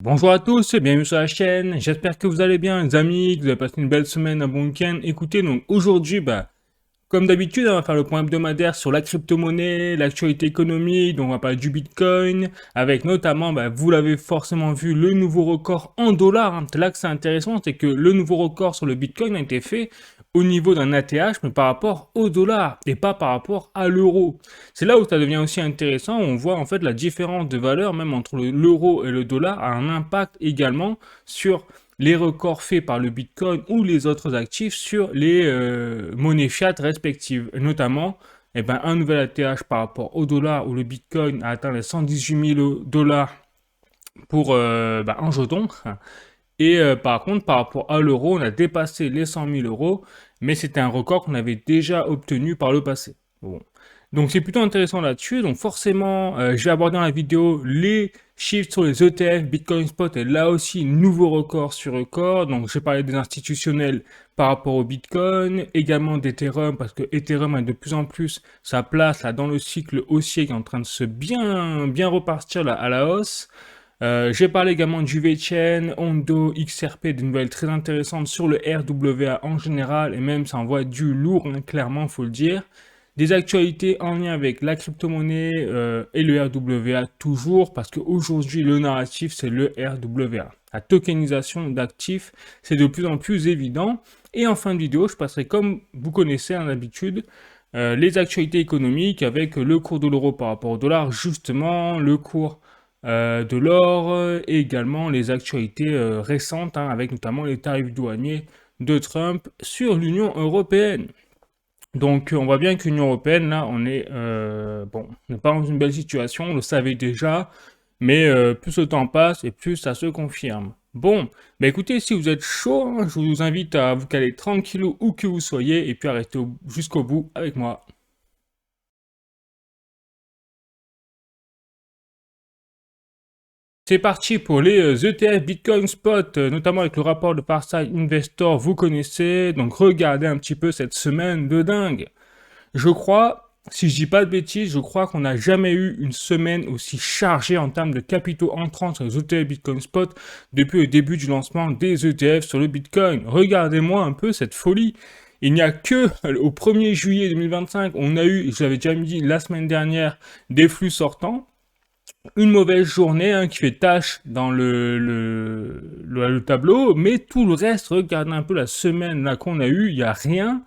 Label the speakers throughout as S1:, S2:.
S1: Bonjour à tous, bienvenue sur la chaîne, j'espère que vous allez bien les amis, que vous avez passé une belle semaine, un bon week-end. Écoutez, donc aujourd'hui, comme d'habitude, on va faire le point hebdomadaire sur la crypto-monnaie, l'actualité économique, donc on va parler du Bitcoin, avec notamment, vous l'avez forcément vu, le nouveau record en dollars. C'est là que c'est intéressant, c'est que le nouveau record sur le Bitcoin a été fait au niveau d'un ATH, mais par rapport au dollar, et pas par rapport à l'euro. C'est là où ça devient aussi intéressant, où on voit en fait la différence de valeur, même entre l'euro et le dollar, a un impact également sur les records faits par le Bitcoin ou les autres actifs sur les monnaies fiat respectives. Et notamment, un nouvel ATH par rapport au dollar où le Bitcoin a atteint les 118 000 dollars pour un jeton. Et par contre, par rapport à l'euro, on a dépassé les 100 000 euros, mais c'était un record qu'on avait déjà obtenu par le passé. Bon. Donc c'est plutôt intéressant là-dessus. Donc forcément, je vais aborder dans la vidéo les chiffres sur les ETF, Bitcoin Spot et là aussi nouveau record sur record. Donc j'ai parlé des institutionnels par rapport au Bitcoin, également d'Ethereum parce que Ethereum a de plus en plus sa place là dans le cycle haussier qui est en train de se bien repartir là, à la hausse. J'ai parlé également du VeChain, Ondo, XRP, des nouvelles très intéressantes sur le RWA en général, et même ça envoie du lourd, hein, clairement, faut le dire. Des actualités en lien avec la crypto-monnaie et le RWA toujours, parce qu'aujourd'hui, le narratif, c'est le RWA. La tokenisation d'actifs, c'est de plus en plus évident. Et en fin de vidéo, je passerai, comme vous connaissez en habitude, les actualités économiques avec le cours de l'euro par rapport au dollar, justement, le cours de l'or et également les actualités récentes, hein, avec notamment les tarifs douaniers de Trump sur l'Union européenne. Donc on voit bien que l'Union européenne, là, on n'est pas dans une belle situation, on le savait déjà, mais plus le temps passe et plus ça se confirme. Bon, écoutez, si vous êtes chaud, hein, je vous invite à vous caler tranquillou où que vous soyez et puis à rester jusqu'au bout avec moi. C'est parti pour les ETF Bitcoin Spot, notamment avec le rapport de Farsight Investor, vous connaissez, donc regardez un petit peu cette semaine de dingue. Je crois, si je dis pas de bêtises, je crois qu'on n'a jamais eu une semaine aussi chargée en termes de capitaux entrants sur les ETF Bitcoin Spot depuis le début du lancement des ETF sur le Bitcoin. Regardez-moi un peu cette folie. Il n'y a que au 1er juillet 2025, on a eu, je l'avais déjà dit la semaine dernière, des flux sortants. Une mauvaise journée, hein, qui fait tâche dans le tableau, mais tout le reste, regardez un peu la semaine là qu'on a eu, il n'y a rien.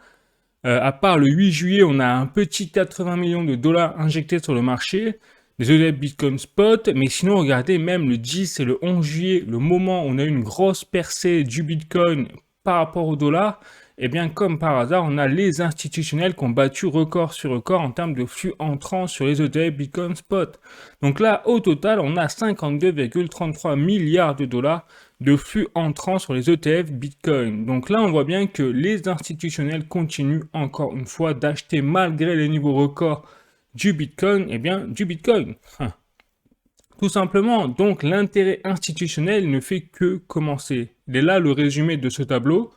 S1: À part le 8 juillet, on a un petit 80 millions de dollars injectés sur le marché, des ETF Bitcoin Spot, mais sinon, regardez, même le 10 et le 11 juillet, le moment où on a eu une grosse percée du Bitcoin par rapport au dollar, et bien comme par hasard, on a les institutionnels qui ont battu record sur record en termes de flux entrants sur les ETF Bitcoin Spot. Donc là, au total, on a 52,33 milliards de dollars de flux entrants sur les ETF Bitcoin. Donc là, on voit bien que les institutionnels continuent encore une fois d'acheter malgré les niveaux records du Bitcoin, du Bitcoin. Tout simplement, donc l'intérêt institutionnel ne fait que commencer. Il est là le résumé de ce tableau.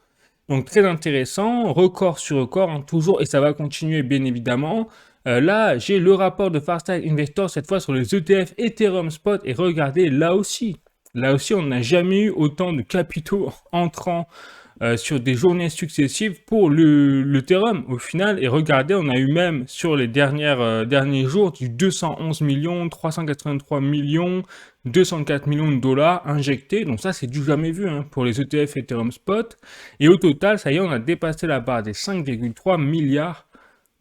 S1: Donc très intéressant, record sur record, hein, toujours, et ça va continuer bien évidemment. Là, j'ai le rapport de Farsight Investor, cette fois sur les ETF Ethereum Spot, et regardez, là aussi, on n'a jamais eu autant de capitaux entrants sur des journées successives pour l'Ethereum au final. Et regardez, on a eu même sur les derniers jours du 211 millions, 383 millions, 204 millions de dollars injectés. Donc ça, c'est du jamais vu, hein, pour les ETF Ethereum Spot. Et au total, ça y est, on a dépassé la barre des 5,3 milliards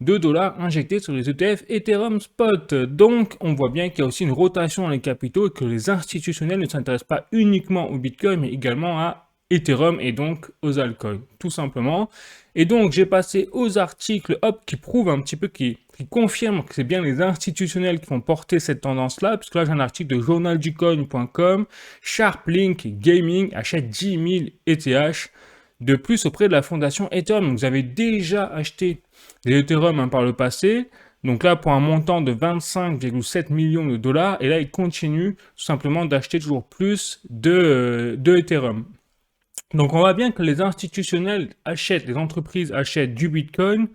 S1: de dollars injectés sur les ETF Ethereum Spot. Donc, on voit bien qu'il y a aussi une rotation dans les capitaux et que les institutionnels ne s'intéressent pas uniquement au Bitcoin, mais également à Ethereum et donc aux altcoins, tout simplement. Et donc, j'ai passé aux articles, qui prouvent un petit peu, qui confirment que c'est bien les institutionnels qui vont porter cette tendance-là, puisque là, j'ai un article de journalducoin.com, SharpLink Gaming achète 10 000 ETH de plus auprès de la fondation Ethereum. Donc, vous avez déjà acheté des Ethereum, hein, par le passé. Donc là, pour un montant de 25,7 millions de dollars. Et là, ils continuent tout simplement d'acheter toujours plus de Ethereum. Donc on voit bien que les institutionnels achètent, les entreprises achètent du Bitcoin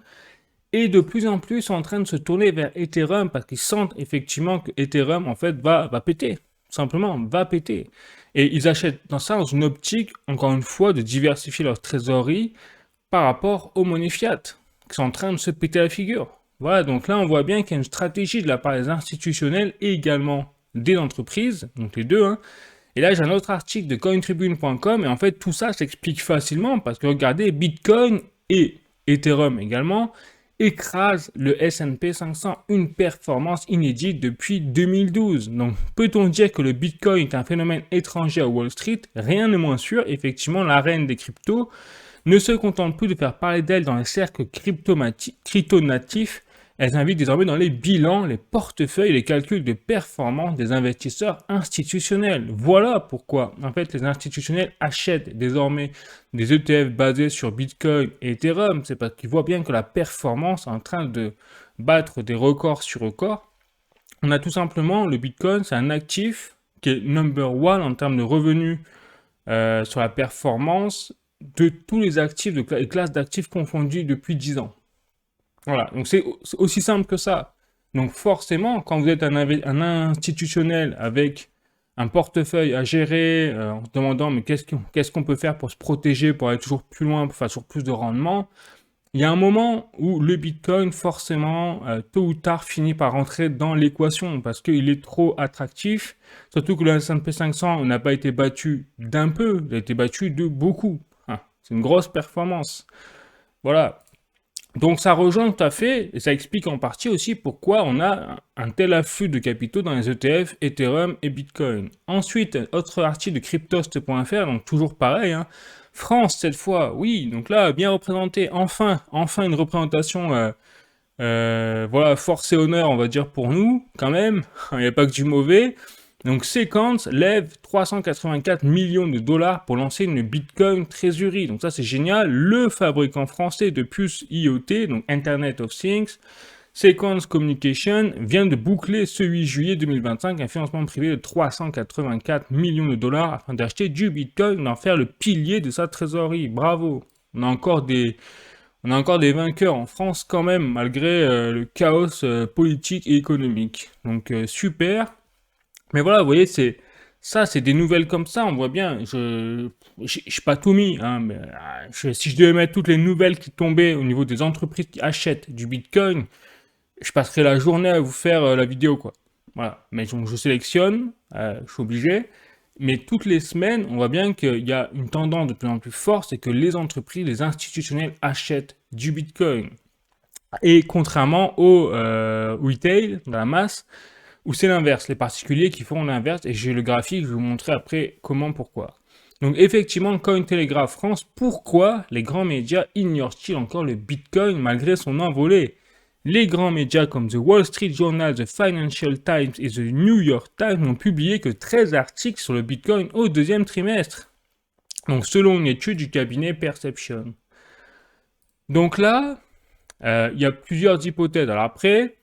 S1: et de plus en plus sont en train de se tourner vers Ethereum parce qu'ils sentent effectivement que Ethereum en fait va péter, tout simplement va péter. Et ils achètent dans une optique, encore une fois, de diversifier leur trésorerie par rapport aux monnaies fiat, qui sont en train de se péter la figure. Voilà, donc là, on voit bien qu'il y a une stratégie de la part des institutionnels et également des entreprises, donc les deux, hein. Et là, j'ai un autre article de cointribune.com, et en fait, tout ça s'explique facilement, parce que regardez, Bitcoin et Ethereum également écrasent le S&P 500, une performance inédite depuis 2012. Donc, peut-on dire que le Bitcoin est un phénomène étranger à Wall Street? Rien n'est moins sûr. Effectivement, la reine des cryptos ne se contente plus de faire parler d'elle dans les cercles crypto-natifs. Elles invitent désormais dans les bilans, les portefeuilles et les calculs de performance des investisseurs institutionnels. Voilà pourquoi, en fait, les institutionnels achètent désormais des ETF basés sur Bitcoin et Ethereum. C'est parce qu'ils voient bien que la performance est en train de battre des records sur records. On a tout simplement le Bitcoin, c'est un actif qui est number one en termes de revenus sur la performance de tous les actifs, les classes d'actifs confondus depuis 10 ans. Voilà, donc c'est aussi simple que ça. Donc forcément, quand vous êtes un institutionnel avec un portefeuille à gérer, en se demandant mais qu'est-ce qu'on peut faire pour se protéger, pour aller toujours plus loin, pour faire toujours plus de rendement, il y a un moment où le Bitcoin, forcément, tôt ou tard, finit par rentrer dans l'équation parce qu'il est trop attractif. Surtout que le S&P 500 n'a pas été battu d'un peu, il a été battu de beaucoup. Hein, c'est une grosse performance. Voilà. Donc ça rejoint tout à fait, et ça explique en partie aussi pourquoi on a un tel afflux de capitaux dans les ETF, Ethereum et Bitcoin. Ensuite, autre article de cryptost.fr, donc toujours pareil, hein. France cette fois, oui, donc là, bien représenté, enfin une représentation, voilà, force et honneur, on va dire pour nous, quand même, il n'y a pas que du mauvais. Donc Sequence lève 384 millions de dollars pour lancer une Bitcoin Treasury. Donc ça c'est génial. Le fabricant français de puces IoT, donc Internet of Things, Sequence Communication, vient de boucler ce 8 juillet 2025 un financement privé de 384 millions de dollars afin d'acheter du Bitcoin et d'en faire le pilier de sa trésorerie. Bravo. On a encore des vainqueurs en France quand même, malgré le chaos politique et économique. Donc super. Mais voilà, vous voyez, c'est des nouvelles comme ça, on voit bien. Je n'ai pas tout mis, hein, mais si je devais mettre toutes les nouvelles qui tombaient au niveau des entreprises qui achètent du Bitcoin, je passerai la journée à vous faire la vidéo, quoi. Voilà. Mais donc, je sélectionne, je suis obligé. Mais toutes les semaines, on voit bien qu'il y a une tendance de plus en plus forte, c'est que les entreprises, les institutionnels achètent du Bitcoin. Et contrairement au retail, dans la masse, ou c'est l'inverse, les particuliers qui font l'inverse, et j'ai le graphique, je vais vous montrer après comment, pourquoi. Donc effectivement, Cointelegraph France, pourquoi les grands médias ignorent-ils encore le Bitcoin malgré son envolée? Les grands médias comme The Wall Street Journal, The Financial Times et The New York Times n'ont publié que 13 articles sur le Bitcoin au deuxième trimestre. Donc selon une étude du cabinet Perception. Donc là, il y a plusieurs hypothèses. Alors après,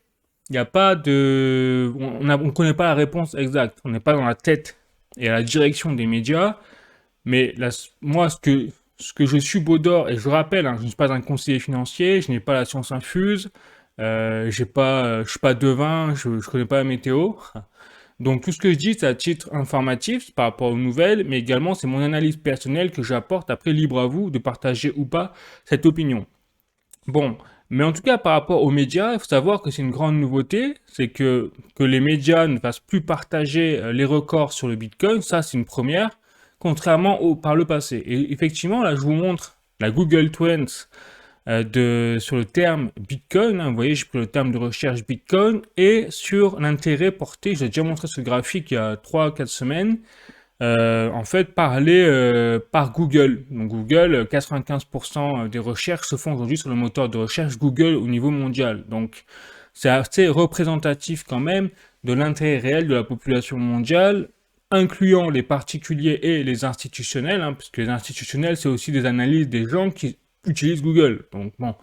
S1: il n'y a pas de... On ne connaît pas la réponse exacte. On n'est pas dans la tête et à la direction des médias. Mais là, moi, ce que je suis Baudor, et je rappelle, hein, je ne suis pas un conseiller financier, je n'ai pas la science infuse, je ne suis pas devin, je ne connais pas la météo. Donc tout ce que je dis, c'est à titre informatif par rapport aux nouvelles, mais également c'est mon analyse personnelle que j'apporte. Après, libre à vous de partager ou pas cette opinion. Bon, mais en tout cas, par rapport aux médias, il faut savoir que c'est une grande nouveauté, c'est que les médias ne fassent plus partager les records sur le Bitcoin, ça c'est une première, contrairement par le passé. Et effectivement, là je vous montre la Google Trends sur le terme Bitcoin, hein, vous voyez, j'ai pris le terme de recherche Bitcoin, et sur l'intérêt porté, j'ai déjà montré ce graphique il y a 3-4 semaines, en fait, parlé par Google. Donc Google, 95% des recherches se font aujourd'hui sur le moteur de recherche Google au niveau mondial. Donc c'est assez représentatif quand même de l'intérêt réel de la population mondiale, incluant les particuliers et les institutionnels, hein, parce que les institutionnels, c'est aussi des analyses des gens qui utilisent Google. Donc bon.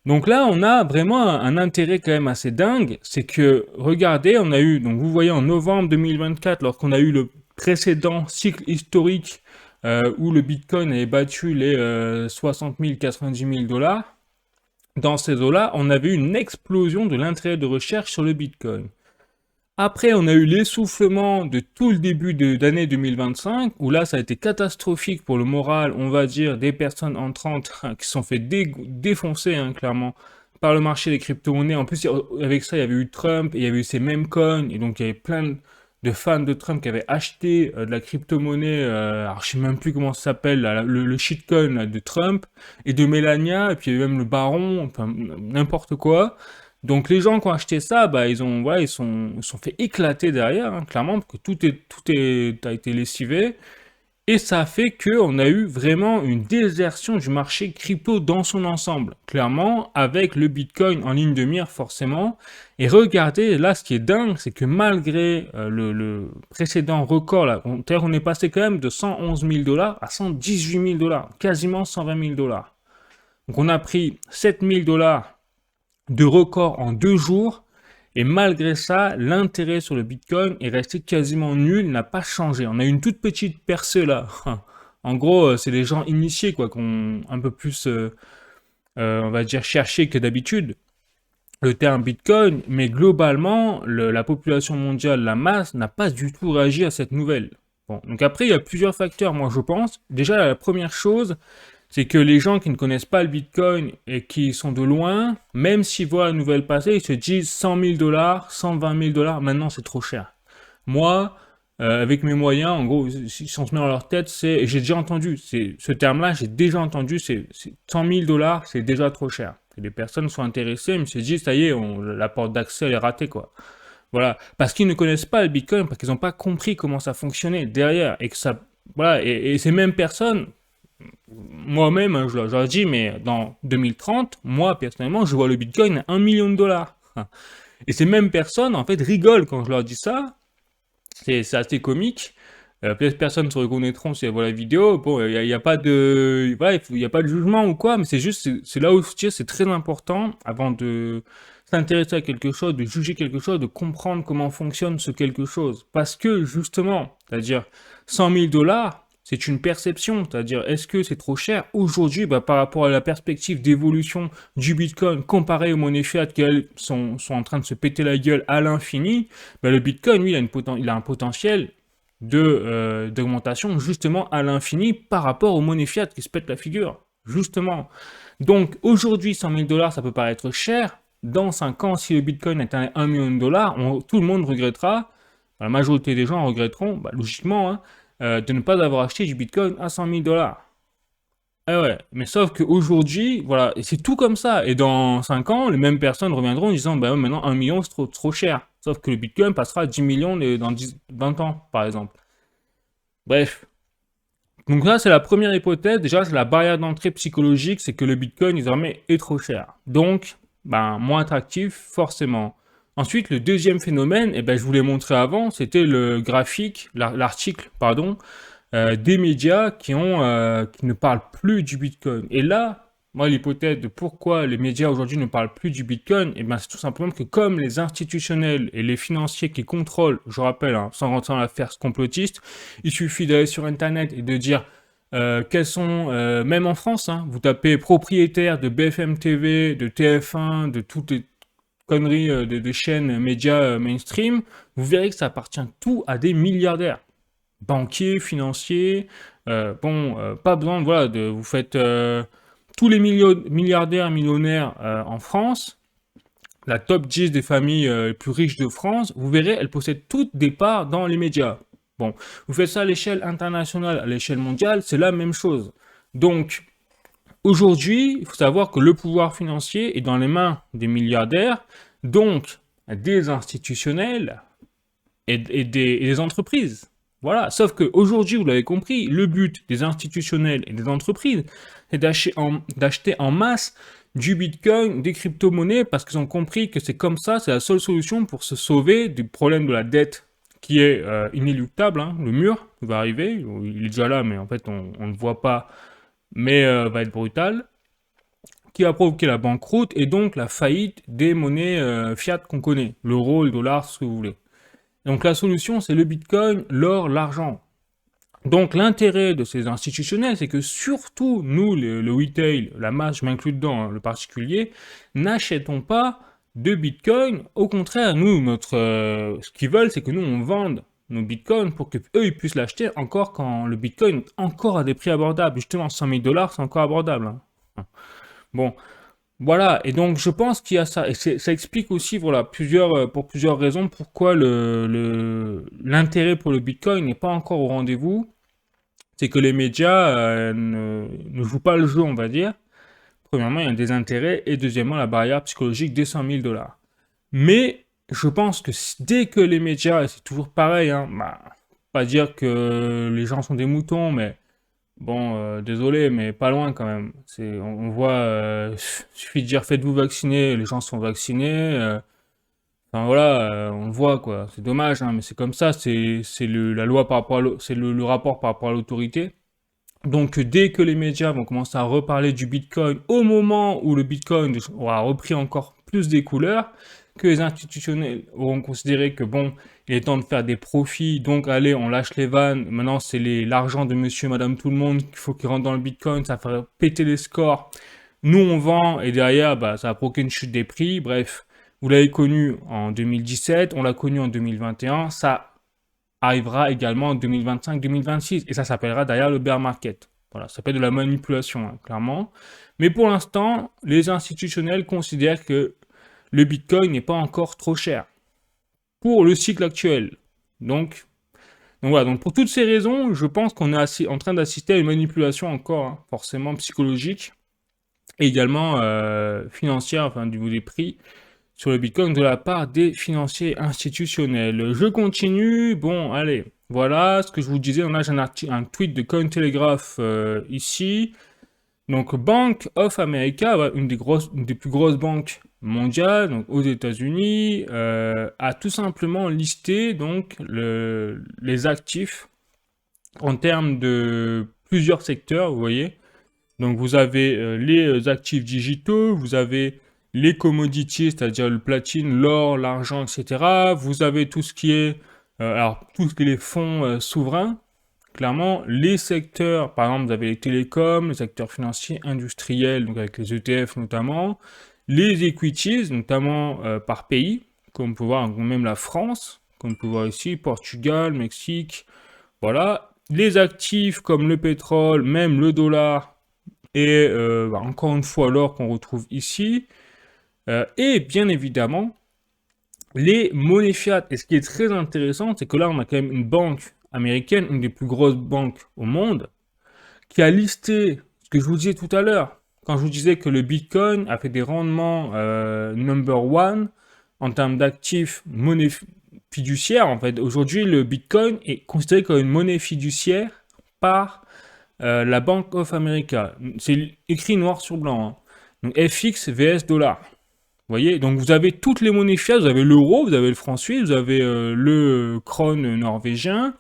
S1: Donc là, on a vraiment un intérêt quand même assez dingue, c'est que, regardez, on a eu, donc vous voyez en novembre 2024, lorsqu'on a eu le précédent cycle historique où le Bitcoin avait battu les 60 000, 90 000 dollars, dans ces eaux-là, on avait eu une explosion de l'intérêt de recherche sur le Bitcoin. Après, on a eu l'essoufflement de tout le début d'année 2025, où là, ça a été catastrophique pour le moral, on va dire, des personnes entrantes qui se sont fait défoncer, hein, clairement, par le marché des crypto-monnaies. En plus, avec ça, il y avait eu Trump, et il y avait eu ces mêmes coins, et donc il y avait plein de fans de Trump qui avaient acheté de la crypto-monnaie, alors je sais même plus comment ça s'appelle, là, le shitcoin là, de Trump, et de Melania, et puis il y avait même le baron, enfin, n'importe quoi. Donc les gens qui ont acheté ça, bah ils ont, voilà, ils sont fait éclater derrière, hein, clairement, parce que a été lessivé. Et ça a fait qu'on a eu vraiment une désertion du marché crypto dans son ensemble, clairement, avec le Bitcoin en ligne de mire forcément. Et regardez, là, ce qui est dingue, c'est que malgré le précédent record, là, on est passé quand même de 111 000 dollars à 118 000 dollars, quasiment 120 000 dollars. Donc on a pris 7 000 dollars de record en 2 jours. Et malgré ça, l'intérêt sur le Bitcoin est resté quasiment nul, n'a pas changé. On a eu une toute petite percée là. En gros, c'est les gens initiés quoi, qui ont un peu plus, on va dire, cherché que d'habitude le terme Bitcoin. Mais globalement, la population mondiale, la masse, n'a pas du tout réagi à cette nouvelle. Bon, donc après, il y a plusieurs facteurs, moi je pense. Déjà, la première chose, c'est que les gens qui ne connaissent pas le Bitcoin et qui sont de loin, même s'ils voient la nouvelle passer, ils se disent 100 000 dollars, 120 000 dollars, maintenant c'est trop cher. Moi, avec mes moyens, en gros, si on se met dans leur tête, j'ai déjà entendu, ce terme-là, j'ai déjà entendu, c'est 100 000 dollars, c'est déjà trop cher. Et les personnes sont intéressées, mais se disent, ça y est, la porte d'accès, elle est ratée, quoi. Voilà. Parce qu'ils ne connaissent pas le Bitcoin, parce qu'ils n'ont pas compris comment ça fonctionnait derrière, et que ça, voilà, et ces mêmes personnes, moi-même, hein, je leur dis, mais dans 2030, moi, personnellement, je vois le Bitcoin à 1 million de dollars. Et ces mêmes personnes, en fait, rigolent quand je leur dis ça. C'est assez comique. Peut-être personnes se reconnaîtront si elles voient la vidéo. Bon, il y a pas de, voilà, y a pas de jugement ou quoi, mais c'est juste, c'est là où je dis, c'est très important avant de s'intéresser à quelque chose, de juger quelque chose, de comprendre comment fonctionne ce quelque chose. Parce que, justement, c'est-à-dire 100 000 dollars, c'est une perception, c'est-à-dire est-ce que c'est trop cher aujourd'hui par rapport à la perspective d'évolution du Bitcoin comparé aux monnaies fiat qui elles, sont en train de se péter la gueule à l'infini, le Bitcoin, lui, il a un potentiel d'augmentation justement à l'infini par rapport aux monnaies fiat qui se pètent la figure, justement. Donc aujourd'hui, 100 000 dollars, ça peut paraître cher. Dans 5 ans, si le Bitcoin atteint 1 million de dollars, tout le monde regrettera, la majorité des gens regretteront, logiquement, hein, de ne pas avoir acheté du Bitcoin à 100 000 dollars. Ah ouais, mais sauf qu'aujourd'hui, voilà, et c'est tout comme ça. Et dans 5 ans, les mêmes personnes reviendront en disant, bah ouais, maintenant 1 million, c'est trop cher. Sauf que le Bitcoin passera à 10 millions dans 20 ans, par exemple. Bref. Donc là, c'est la première hypothèse. Déjà, c'est la barrière d'entrée psychologique, c'est que le Bitcoin, désormais, est trop cher. Donc, moins attractif, forcément. Ensuite, le deuxième phénomène, je vous l'ai montré avant, c'était le graphique, l'article, pardon, des médias qui ne parlent plus du Bitcoin. Et là, moi, l'hypothèse de pourquoi les médias aujourd'hui ne parlent plus du Bitcoin, c'est tout simplement que comme les institutionnels et les financiers qui contrôlent, je rappelle, hein, sans rentrer dans l'affaire complotiste, il suffit d'aller sur Internet et de dire quels sont, même en France, hein, vous tapez propriétaire de BFM TV, de TF1, de toutes les conneries de chaînes médias mainstream, vous verrez que ça appartient tout à des milliardaires. Banquiers, financiers, pas besoin vous faites tous les milliardaires, millionnaires en France, la top 10 des familles les plus riches de France, vous verrez, elles possèdent toutes des parts dans les médias. Bon, vous faites ça à l'échelle internationale, à l'échelle mondiale, c'est la même chose. Donc, aujourd'hui, il faut savoir que le pouvoir financier est dans les mains des milliardaires, donc des institutionnels et des entreprises. Voilà, sauf qu'aujourd'hui, vous l'avez compris, le but des institutionnels et des entreprises, c'est d'acheter en masse du Bitcoin, des crypto-monnaies, parce qu'ils ont compris que c'est comme ça, c'est la seule solution pour se sauver du problème de la dette qui est inéluctable, hein. Le mur va arriver, il est déjà là, mais en fait, on ne le voit pas, mais va être brutal, qui va provoquer la banqueroute et donc la faillite des monnaies fiat qu'on connaît, l'euro, le dollar, ce que vous voulez. Donc la solution, c'est le Bitcoin, l'or, l'argent. Donc l'intérêt de ces institutionnels, c'est que surtout nous, le retail, la masse, je m'inclus dedans, hein, le particulier, n'achetons pas de Bitcoin. Au contraire, nous, ce qu'ils veulent, c'est que nous, on vende nos Bitcoins pour que eux ils puissent l'acheter encore quand le Bitcoin est encore à des prix abordables. Justement, 100 000 dollars, c'est encore abordable, hein. Bon, voilà. Et donc, je pense qu'il y a ça. Et ça explique aussi, voilà, pour plusieurs raisons, pourquoi l'intérêt pour le Bitcoin n'est pas encore au rendez-vous. C'est que les médias ne jouent pas le jeu, on va dire. Premièrement, il y a des intérêts. Et deuxièmement, la barrière psychologique des 100 000 dollars. Mais je pense que dès que les médias, et c'est toujours pareil, hein, bah, pas dire que les gens sont des moutons, mais bon, désolé, mais pas loin quand même. On voit, suffit de dire faites-vous vacciner, les gens sont vaccinés. Enfin voilà, on le voit quoi. C'est dommage, hein, mais c'est comme ça. C'est la loi par rapport c'est le rapport par rapport à l'autorité. Donc dès que les médias vont commencer à reparler du Bitcoin, au moment où le Bitcoin aura repris encore plus des couleurs, que les institutionnels auront considéré que bon, il est temps de faire des profits, donc allez, on lâche les vannes, maintenant c'est l'argent de monsieur, madame, tout le monde, qu'il faut qu'il rentre dans le Bitcoin, ça va faire péter les scores, nous on vend, et derrière, bah, ça va provoquer une chute des prix, bref, vous l'avez connu en 2017, on l'a connu en 2021, ça arrivera également en 2025-2026. Et ça s'appellera derrière le bear market. Voilà, ça s'appelle de la manipulation, hein, clairement. Mais pour l'instant, les institutionnels considèrent que le Bitcoin n'est pas encore trop cher pour le cycle actuel. Donc voilà, donc pour toutes ces raisons, je pense qu'on est en train d'assister à une manipulation encore, hein, forcément psychologique, et également financière, enfin du niveau des prix, sur le Bitcoin de la part des financiers institutionnels. Je continue. Bon, allez. Voilà ce que je vous disais. On a un tweet de Cointelegraph ici. Donc, Bank of America, une des plus grosses banques mondiales, donc aux États-Unis, a tout simplement listé donc les actifs en termes de plusieurs secteurs, vous voyez. Donc, vous avez les actifs digitaux, vous avez les commodities, c'est-à-dire le platine, l'or, l'argent, etc. Vous avez tout ce qui est, les fonds souverains. Clairement, les secteurs, par exemple, vous avez les télécoms, les secteurs financiers, industriels, donc avec les ETF notamment, les equities, notamment par pays, comme on peut voir, même la France, comme on peut voir ici, Portugal, Mexique, voilà. Les actifs comme le pétrole, même le dollar, et encore une fois l'or qu'on retrouve ici. Et bien évidemment, les monnaies fiat. Et ce qui est très intéressant, c'est que là, on a quand même une banque américaine, une des plus grosses banques au monde, qui a listé ce que je vous disais tout à l'heure, quand je vous disais que le Bitcoin a fait des rendements number one en termes d'actifs monnaie fiduciaire. En fait, aujourd'hui, le Bitcoin est considéré comme une monnaie fiduciaire par la Bank of America. C'est écrit noir sur blanc, hein. Donc FX vs dollar. Vous voyez, donc vous avez toutes les monnaies fiat, vous avez l'euro, vous avez le franc suisse, vous avez le krone norvégien,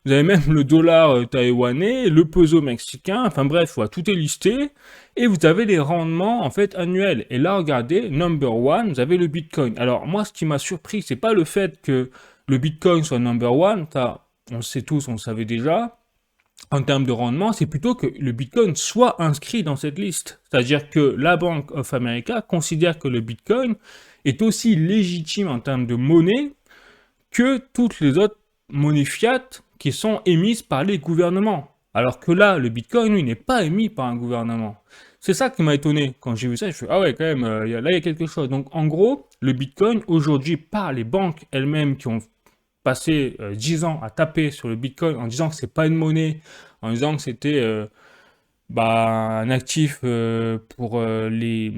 S1: vous avez même le dollar taïwanais, le peso mexicain, enfin bref, voilà, tout est listé, et vous avez les rendements en fait annuels. Et là, regardez, number one, vous avez le Bitcoin. Alors moi, ce qui m'a surpris, c'est pas le fait que le Bitcoin soit number one, ça, on le sait tous, on le savait déjà, en termes de rendement, c'est plutôt que le Bitcoin soit inscrit dans cette liste. C'est-à-dire que la Bank of America considère que le Bitcoin est aussi légitime en termes de monnaie que toutes les autres monnaies fiat qui sont émises par les gouvernements. Alors que là, le Bitcoin, lui, n'est pas émis par un gouvernement. C'est ça qui m'a étonné. Quand j'ai vu ça, je fais, ah ouais, quand même, là, il y a quelque chose. Donc, en gros, le Bitcoin, aujourd'hui, par les banques elles-mêmes qui ont passé 10 ans à taper sur le Bitcoin en disant que c'est pas une monnaie, en disant que c'était un actif pour les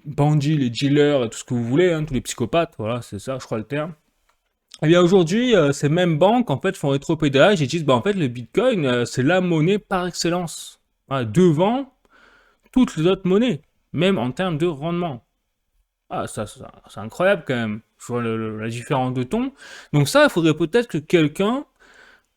S1: bandits, les dealers, et tout ce que vous voulez, hein, tous les psychopathes, voilà, c'est ça, je crois le terme. Et bien aujourd'hui, ces mêmes banques en fait font rétropédalage et disent en fait le Bitcoin c'est la monnaie par excellence, voilà, devant toutes les autres monnaies, même en termes de rendement. Ah, ça c'est incroyable quand même. Je vois la différence de ton. Donc ça, il faudrait peut-être que quelqu'un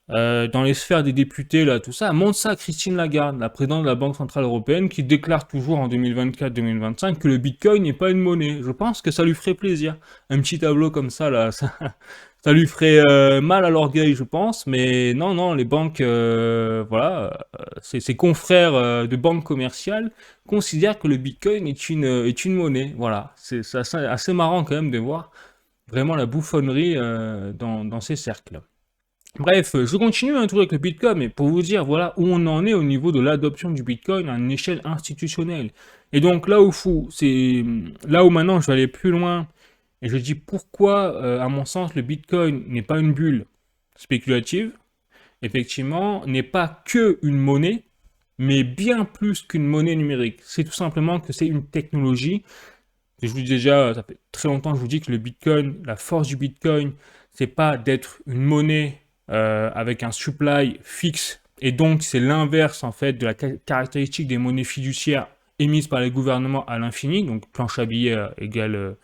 S1: dans les sphères des députés, là, tout ça, montre ça à Christine Lagarde, la présidente de la Banque Centrale Européenne, qui déclare toujours en 2024-2025 que le Bitcoin n'est pas une monnaie. Je pense que ça lui ferait plaisir. Un petit tableau comme ça, là, ça lui ferait mal à l'orgueil, je pense, mais non, non, les banques, voilà, ses confrères de banques commerciales considèrent que le Bitcoin est une monnaie. Voilà, c'est assez marrant quand même de voir vraiment la bouffonnerie dans ces cercles. Bref, je continue un tour avec le Bitcoin, mais pour vous dire, voilà où on en est au niveau de l'adoption du Bitcoin à une échelle institutionnelle. Et donc là où c'est là où maintenant je vais aller plus loin, et je dis pourquoi, à mon sens, le Bitcoin n'est pas une bulle spéculative, effectivement, n'est pas que une monnaie, mais bien plus qu'une monnaie numérique. C'est tout simplement que c'est une technologie. Et je vous dis déjà, ça fait très longtemps que je vous dis que le Bitcoin, la force du Bitcoin, c'est pas d'être une monnaie avec un supply fixe, et donc c'est l'inverse en fait de la caractéristique des monnaies fiduciaires émises par les gouvernements à l'infini, donc planche à billets égale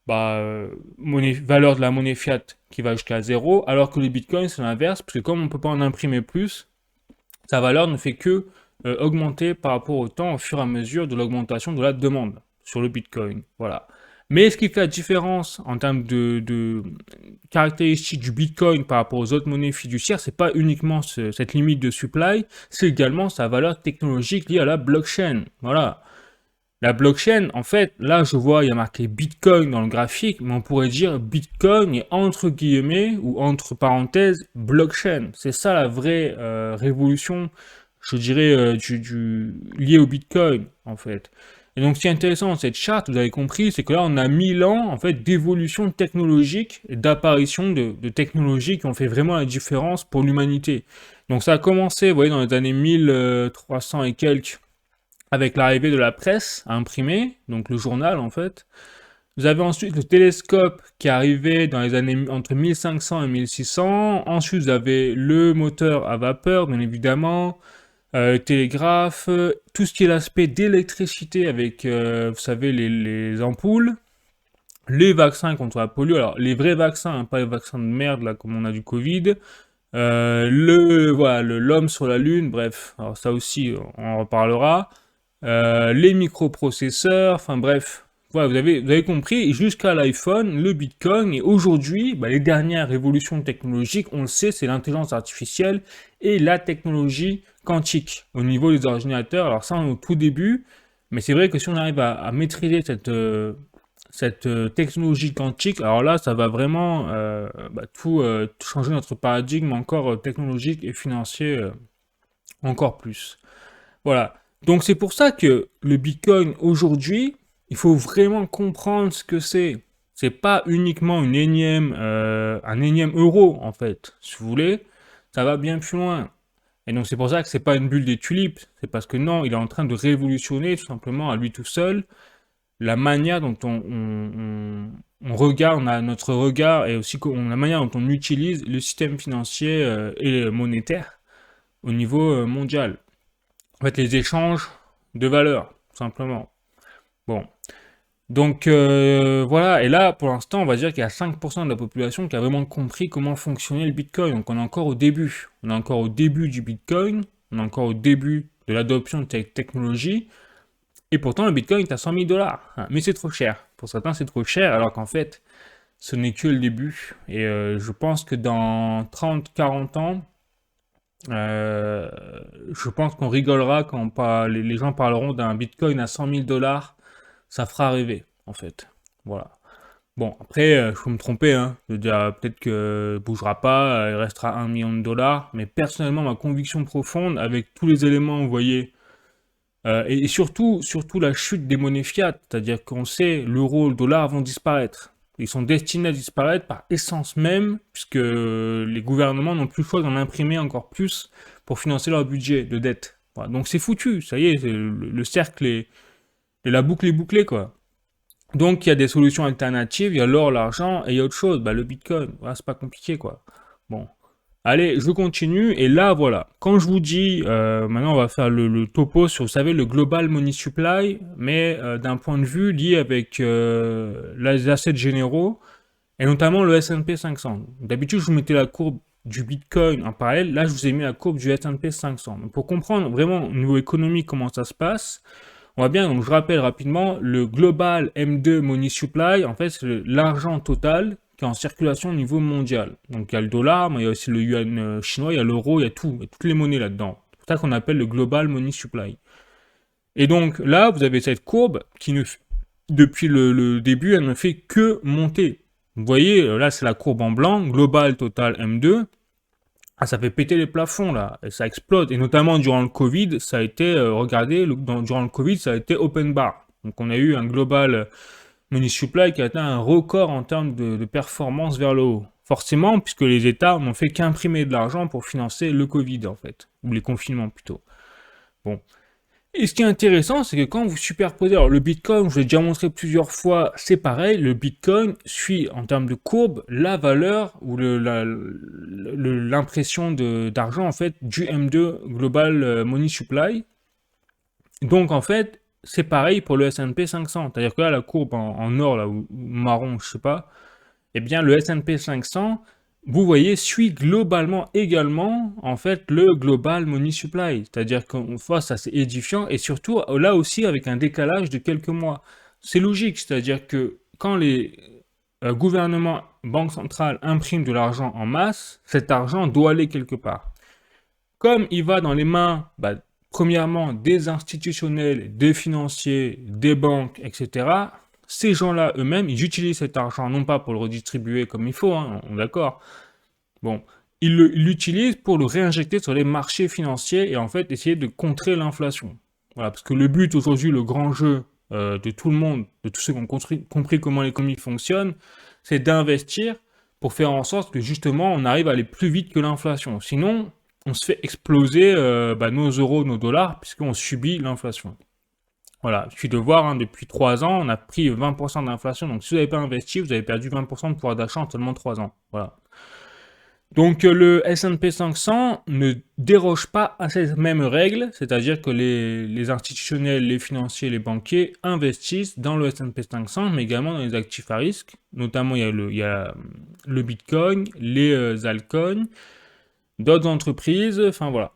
S1: valeur de la monnaie fiat qui va jusqu'à zéro, alors que le Bitcoin c'est l'inverse, parce que comme on ne peut pas en imprimer plus, sa valeur ne fait que augmenter par rapport au temps au fur et à mesure de l'augmentation de la demande sur le Bitcoin. Voilà. Mais ce qui fait la différence en termes de caractéristiques du Bitcoin par rapport aux autres monnaies fiduciaires, c'est pas uniquement cette limite de supply, c'est également sa valeur technologique liée à la blockchain. Voilà. La blockchain, en fait, là je vois, il y a marqué Bitcoin dans le graphique, mais on pourrait dire Bitcoin et entre guillemets, ou entre parenthèses, blockchain. C'est ça la vraie révolution, je dirais, liée au Bitcoin, en fait. Et donc, ce qui est intéressant dans cette charte, vous avez compris, c'est que là, on a 1000 ans, en fait, d'évolution technologique et d'apparition de technologies qui ont fait vraiment la différence pour l'humanité. Donc, ça a commencé, vous voyez, dans les années 1300 et quelques, avec l'arrivée de la presse à imprimer, donc le journal en fait. Vous avez ensuite le télescope qui est arrivé dans les années entre 1500 et 1600. Ensuite, vous avez le moteur à vapeur, bien évidemment, le télégraphe, tout ce qui est l'aspect d'électricité avec, vous savez, les ampoules, les vaccins contre la polio. Alors, les vrais vaccins, hein, pas les vaccins de merde, là, comme on a du Covid. Voilà, l'homme sur la Lune, bref, alors ça aussi, on en reparlera. Les microprocesseurs, enfin bref, voilà, vous avez compris, jusqu'à l'iPhone, le Bitcoin, et aujourd'hui, les dernières révolutions technologiques, on le sait, c'est l'intelligence artificielle et la technologie quantique au niveau des ordinateurs. Alors ça, on est au tout début, mais c'est vrai que si on arrive à maîtriser cette technologie quantique, alors là, ça va vraiment tout changer notre paradigme encore technologique et financier encore plus. Voilà. Donc c'est pour ça que le Bitcoin aujourd'hui, il faut vraiment comprendre ce que c'est. C'est pas uniquement un énième euro en fait. Si vous voulez, ça va bien plus loin. Et donc c'est pour ça que c'est pas une bulle des tulipes. C'est parce que non, il est en train de révolutionner tout simplement à lui tout seul la manière dont on regarde, on a notre regard et aussi la manière dont on utilise le système financier et monétaire au niveau mondial. En fait, les échanges de valeurs, tout simplement. Bon. Donc, voilà. Et là, pour l'instant, on va dire qu'il y a 5% de la population qui a vraiment compris comment fonctionnait le Bitcoin. Donc, on est encore au début. On est encore au début du Bitcoin. On est encore au début de l'adoption de cette technologie. Et pourtant, le Bitcoin est à 100 000 dollars. Mais c'est trop cher. Pour certains, c'est trop cher, alors qu'en fait, ce n'est que le début. Et je pense que dans 30-40 ans, je pense qu'on rigolera quand les gens parleront d'un Bitcoin à 100 000 dollars. Ça fera rêver, en fait. Voilà. Bon, après, je peux me tromper, hein. Je veux dire, peut-être que bougera pas, il restera 1 million de dollars. Mais personnellement, ma conviction profonde, avec tous les éléments, vous voyez, et surtout la chute des monnaies fiat, c'est-à-dire qu'on sait l'euro, le dollar vont disparaître. Ils sont destinés à disparaître par essence même, puisque les gouvernements n'ont plus le choix d'en imprimer encore plus pour financer leur budget de dette. Voilà, donc c'est foutu, ça y est, le cercle et la boucle est bouclée, quoi. Donc il y a des solutions alternatives, il y a l'or, l'argent, et il y a autre chose, le Bitcoin. Voilà, c'est pas compliqué, quoi. Bon. Allez, je continue, et là, voilà. Quand je vous dis, maintenant on va faire le topo sur, vous savez, le Global Money Supply, mais d'un point de vue lié avec les assets généraux, et notamment le S&P 500. D'habitude, je vous mettais la courbe du Bitcoin en parallèle, là je vous ai mis la courbe du S&P 500. Donc, pour comprendre vraiment au niveau économique comment ça se passe, on va bien, donc je rappelle rapidement, le Global M2 Money Supply, en fait c'est l'argent total qui est en circulation au niveau mondial. Donc il y a le dollar, mais il y a aussi le yuan chinois, il y a l'euro, il y a tout, il y a toutes les monnaies là-dedans. C'est pour ça qu'on appelle le Global Money Supply. Et donc là, vous avez cette courbe qui depuis le début, elle ne fait que monter. Vous voyez, là c'est la courbe en blanc, Global Total M2. Ah, ça fait péter les plafonds là, et ça explose. Et notamment durant le Covid, ça a été, regardez, durant le Covid, ça a été open bar. Donc on a eu un global money supply qui a atteint un record en termes de performance vers le haut. Forcément, puisque les États n'ont fait qu'imprimer de l'argent pour financer le Covid en fait, ou les confinements plutôt. Bon. Et ce qui est intéressant, c'est que quand vous superposez, alors le Bitcoin, je l'ai déjà montré plusieurs fois, c'est pareil, le Bitcoin suit en termes de courbe la valeur ou l'impression d'argent en fait du M2 Global Money Supply. Donc en fait, c'est pareil pour le S&P 500, c'est-à-dire que là la courbe en or là, ou marron, je sais pas, eh bien le S&P 500, vous voyez, suit globalement également, en fait, le Global Money Supply. C'est-à-dire qu'une fois, ça c'est édifiant, et surtout, là aussi, avec un décalage de quelques mois. C'est logique, c'est-à-dire que quand les gouvernements, banques centrales impriment de l'argent en masse, cet argent doit aller quelque part. Comme il va dans les mains, premièrement, des institutionnels, des financiers, des banques, etc., ces gens-là eux-mêmes, ils utilisent cet argent non pas pour le redistribuer comme il faut, hein, on est d'accord. Bon, ils l'utilisent pour le réinjecter sur les marchés financiers et en fait essayer de contrer l'inflation. Voilà, parce que le but aujourd'hui, le grand jeu de tout le monde, de tous ceux qui ont compris comment l'économie fonctionne, c'est d'investir pour faire en sorte que justement on arrive à aller plus vite que l'inflation. Sinon, on se fait exploser nos euros, nos dollars, puisqu'on subit l'inflation. Voilà, il suffit de voir, hein, depuis 3 ans, on a pris 20% d'inflation. Donc si vous n'avez pas investi, vous avez perdu 20% de pouvoir d'achat en seulement 3 ans. Voilà. Donc le S&P 500 ne déroge pas à cette même règle, c'est-à-dire que les institutionnels, les financiers, les banquiers investissent dans le S&P 500, mais également dans les actifs à risque. Notamment, il y a le Bitcoin, les altcoins, d'autres entreprises, enfin voilà.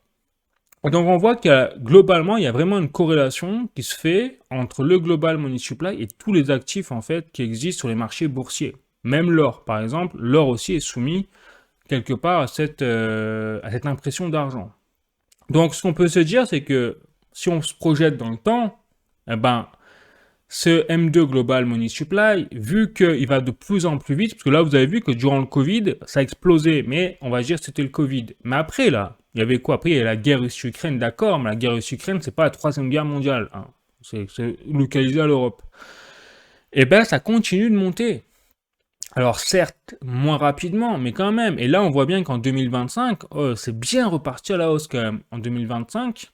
S1: Donc on voit globalement, il y a vraiment une corrélation qui se fait entre le Global Money Supply et tous les actifs en fait qui existent sur les marchés boursiers. Même l'or, par exemple, l'or aussi est soumis quelque part à cette impression d'argent. Donc ce qu'on peut se dire, c'est que si on se projette dans le temps, eh ben, ce M2 Global Money Supply, vu qu'il va de plus en plus vite, parce que là vous avez vu que durant le Covid, ça a explosé, mais on va dire que c'était le Covid. Mais après là, il y avait quoi? Après il y a la guerre Russie-Ukraine, d'accord, mais la guerre Russie-Ukraine, c'est pas la troisième guerre mondiale, hein. C'est localisé à l'Europe. Et ben ça continue de monter. Alors certes, moins rapidement, mais quand même. Et là on voit bien qu'en 2025, c'est bien reparti à la hausse quand même. En 2025,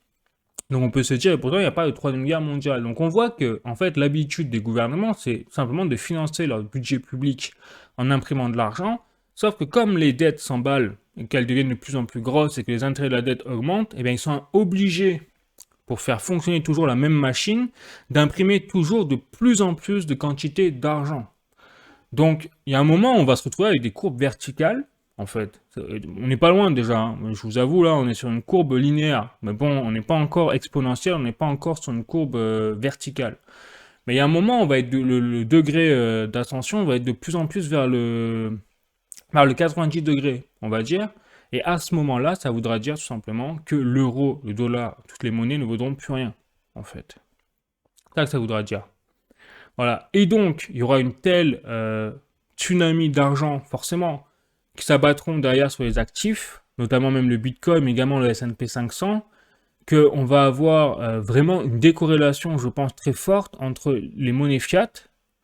S1: donc on peut se dire, et pourtant il n'y a pas de troisième guerre mondiale. Donc on voit que en fait l'habitude des gouvernements, c'est simplement de financer leur budget public en imprimant de l'argent. Sauf que comme les dettes s'emballent et qu'elles deviennent de plus en plus grosses et que les intérêts de la dette augmentent, eh bien ils sont obligés, pour faire fonctionner toujours la même machine, d'imprimer toujours de plus en plus de quantité d'argent. Donc il y a un moment où on va se retrouver avec des courbes verticales. En fait, on n'est pas loin déjà, hein. Je vous avoue, là, on est sur une courbe linéaire. Mais bon, on n'est pas encore exponentiel, on n'est pas encore sur une courbe verticale. Mais il y a un moment, on va être le degré d'ascension va être de plus en plus vers le 90 degrés, on va dire. Et à ce moment-là, ça voudra dire tout simplement que l'euro, le dollar, toutes les monnaies ne vaudront plus rien, en fait. C'est ça que ça voudra dire. Voilà. Et donc, il y aura une telle tsunami d'argent, forcément, qui s'abattront derrière sur les actifs, notamment même le Bitcoin, mais également le S&P 500, qu'on va avoir vraiment une décorrélation, je pense, très forte entre les monnaies fiat,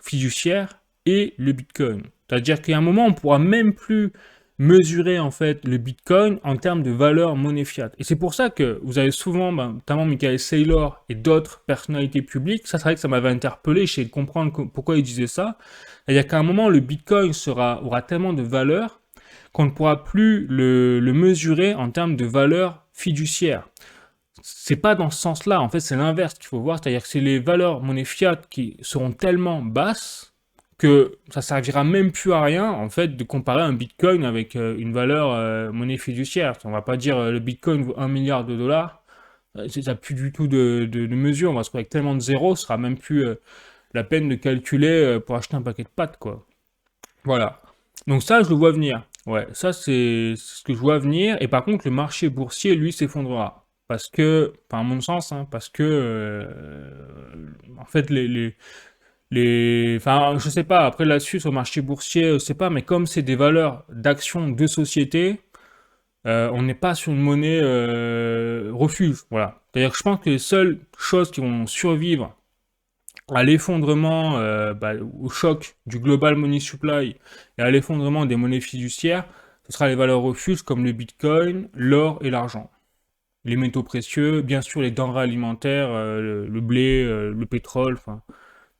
S1: fiduciaires, et le Bitcoin. C'est-à-dire qu'à un moment, on ne pourra même plus mesurer en fait le Bitcoin en termes de valeur monnaie fiat. Et c'est pour ça que vous avez souvent, notamment Michael Saylor et d'autres personnalités publiques, ça c'est vrai que ça m'avait interpellé, j'essaie de comprendre pourquoi ils disaient ça. C'est-à-dire qu'à un moment, le Bitcoin aura tellement de valeur qu'on ne pourra plus le mesurer en termes de valeur fiduciaire. C'est pas dans ce sens-là, en fait c'est l'inverse qu'il faut voir, c'est-à-dire que c'est les valeurs monnaie fiat qui seront tellement basses que ça servira même plus à rien, en fait, de comparer un Bitcoin avec une valeur monnaie fiduciaire. On va pas dire le Bitcoin vaut 1 milliard de dollars. Ça n'a plus du tout de mesure. On va se retrouver avec tellement de zéros, ce sera même plus la peine de calculer pour acheter un paquet de pâtes, quoi. Voilà. Donc ça, je le vois venir. Ouais, ça, c'est ce que je vois venir. Et par contre, le marché boursier, lui, s'effondrera. Parce que, enfin, à mon sens, hein, parce que, en fait, enfin, je sais pas, après là-dessus, sur le marché boursier, je sais pas, mais comme c'est des valeurs d'actions de société, on n'est pas sur une monnaie refuge, voilà. C'est-à-dire que je pense que les seules choses qui vont survivre à l'effondrement, au choc du global money supply et à l'effondrement des monnaies fiduciaires, ce sera les valeurs refuges comme le bitcoin, l'or et l'argent. Les métaux précieux, bien sûr les denrées alimentaires, le blé, le pétrole, enfin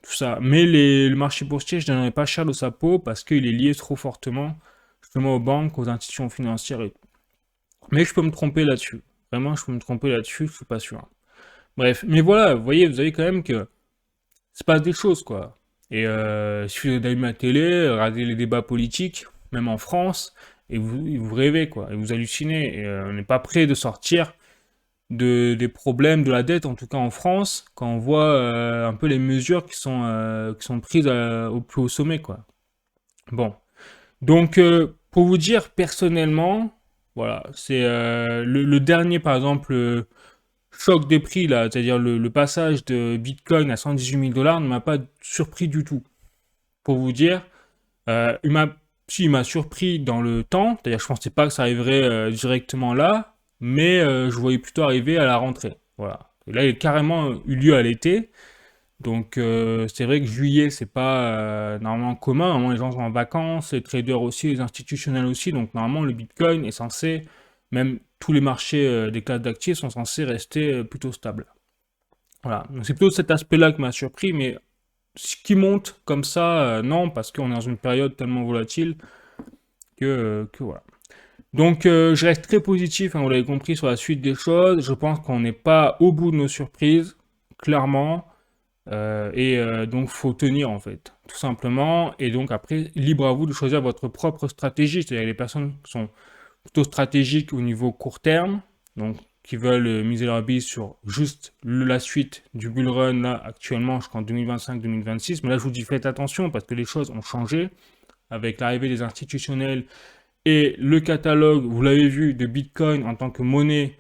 S1: tout ça. Mais le marché boursier, je ne donnerais pas cher de sa peau parce qu'il est lié trop fortement justement aux banques, aux institutions financières et tout. Mais je peux me tromper là-dessus. Vraiment, je peux me tromper là-dessus, je suis pas sûr. Bref, mais voilà, vous voyez, vous avez quand même que se passe des choses, quoi. Et il suffit d'allumer la télé, regarder les débats politiques, même en France, et vous rêvez, quoi, et vous hallucinez. Et on n'est pas prêt de sortir des problèmes de la dette, en tout cas en France, quand on voit un peu les mesures qui sont prises au plus haut sommet, quoi. Bon. Donc, pour vous dire personnellement, voilà, c'est le dernier, par exemple, choc des prix, là, c'est-à-dire le passage de Bitcoin à 118 000 dollars ne m'a pas surpris du tout. Pour vous dire, si, il m'a surpris dans le temps, c'est-à-dire je pensais pas que ça arriverait directement là, mais je voyais plutôt arriver à la rentrée. Voilà. Et là, il a carrément eu lieu à l'été. Donc c'est vrai que juillet, c'est pas normalement commun. Normalement, les gens sont en vacances, les traders aussi, les institutionnels aussi. Donc normalement, le Bitcoin est censé, même tous les marchés des classes d'actifs sont censés rester plutôt stables. Voilà. Donc c'est plutôt cet aspect-là qui m'a surpris, mais ce qui monte comme ça, non, parce qu'on est dans une période tellement volatile que voilà. Donc je reste très positif, hein, vous l'avez compris, sur la suite des choses. Je pense qu'on n'est pas au bout de nos surprises, clairement. Donc, faut tenir en fait, tout simplement. Et donc, après, libre à vous de choisir votre propre stratégie. C'est-à-dire les personnes qui sont plutôt stratégiques au niveau court terme, donc qui veulent miser leur bille sur juste la suite du bull run là, actuellement jusqu'en 2025-2026. Mais là, je vous dis, faites attention parce que les choses ont changé avec l'arrivée des institutionnels et le catalogue, vous l'avez vu, de Bitcoin en tant que monnaie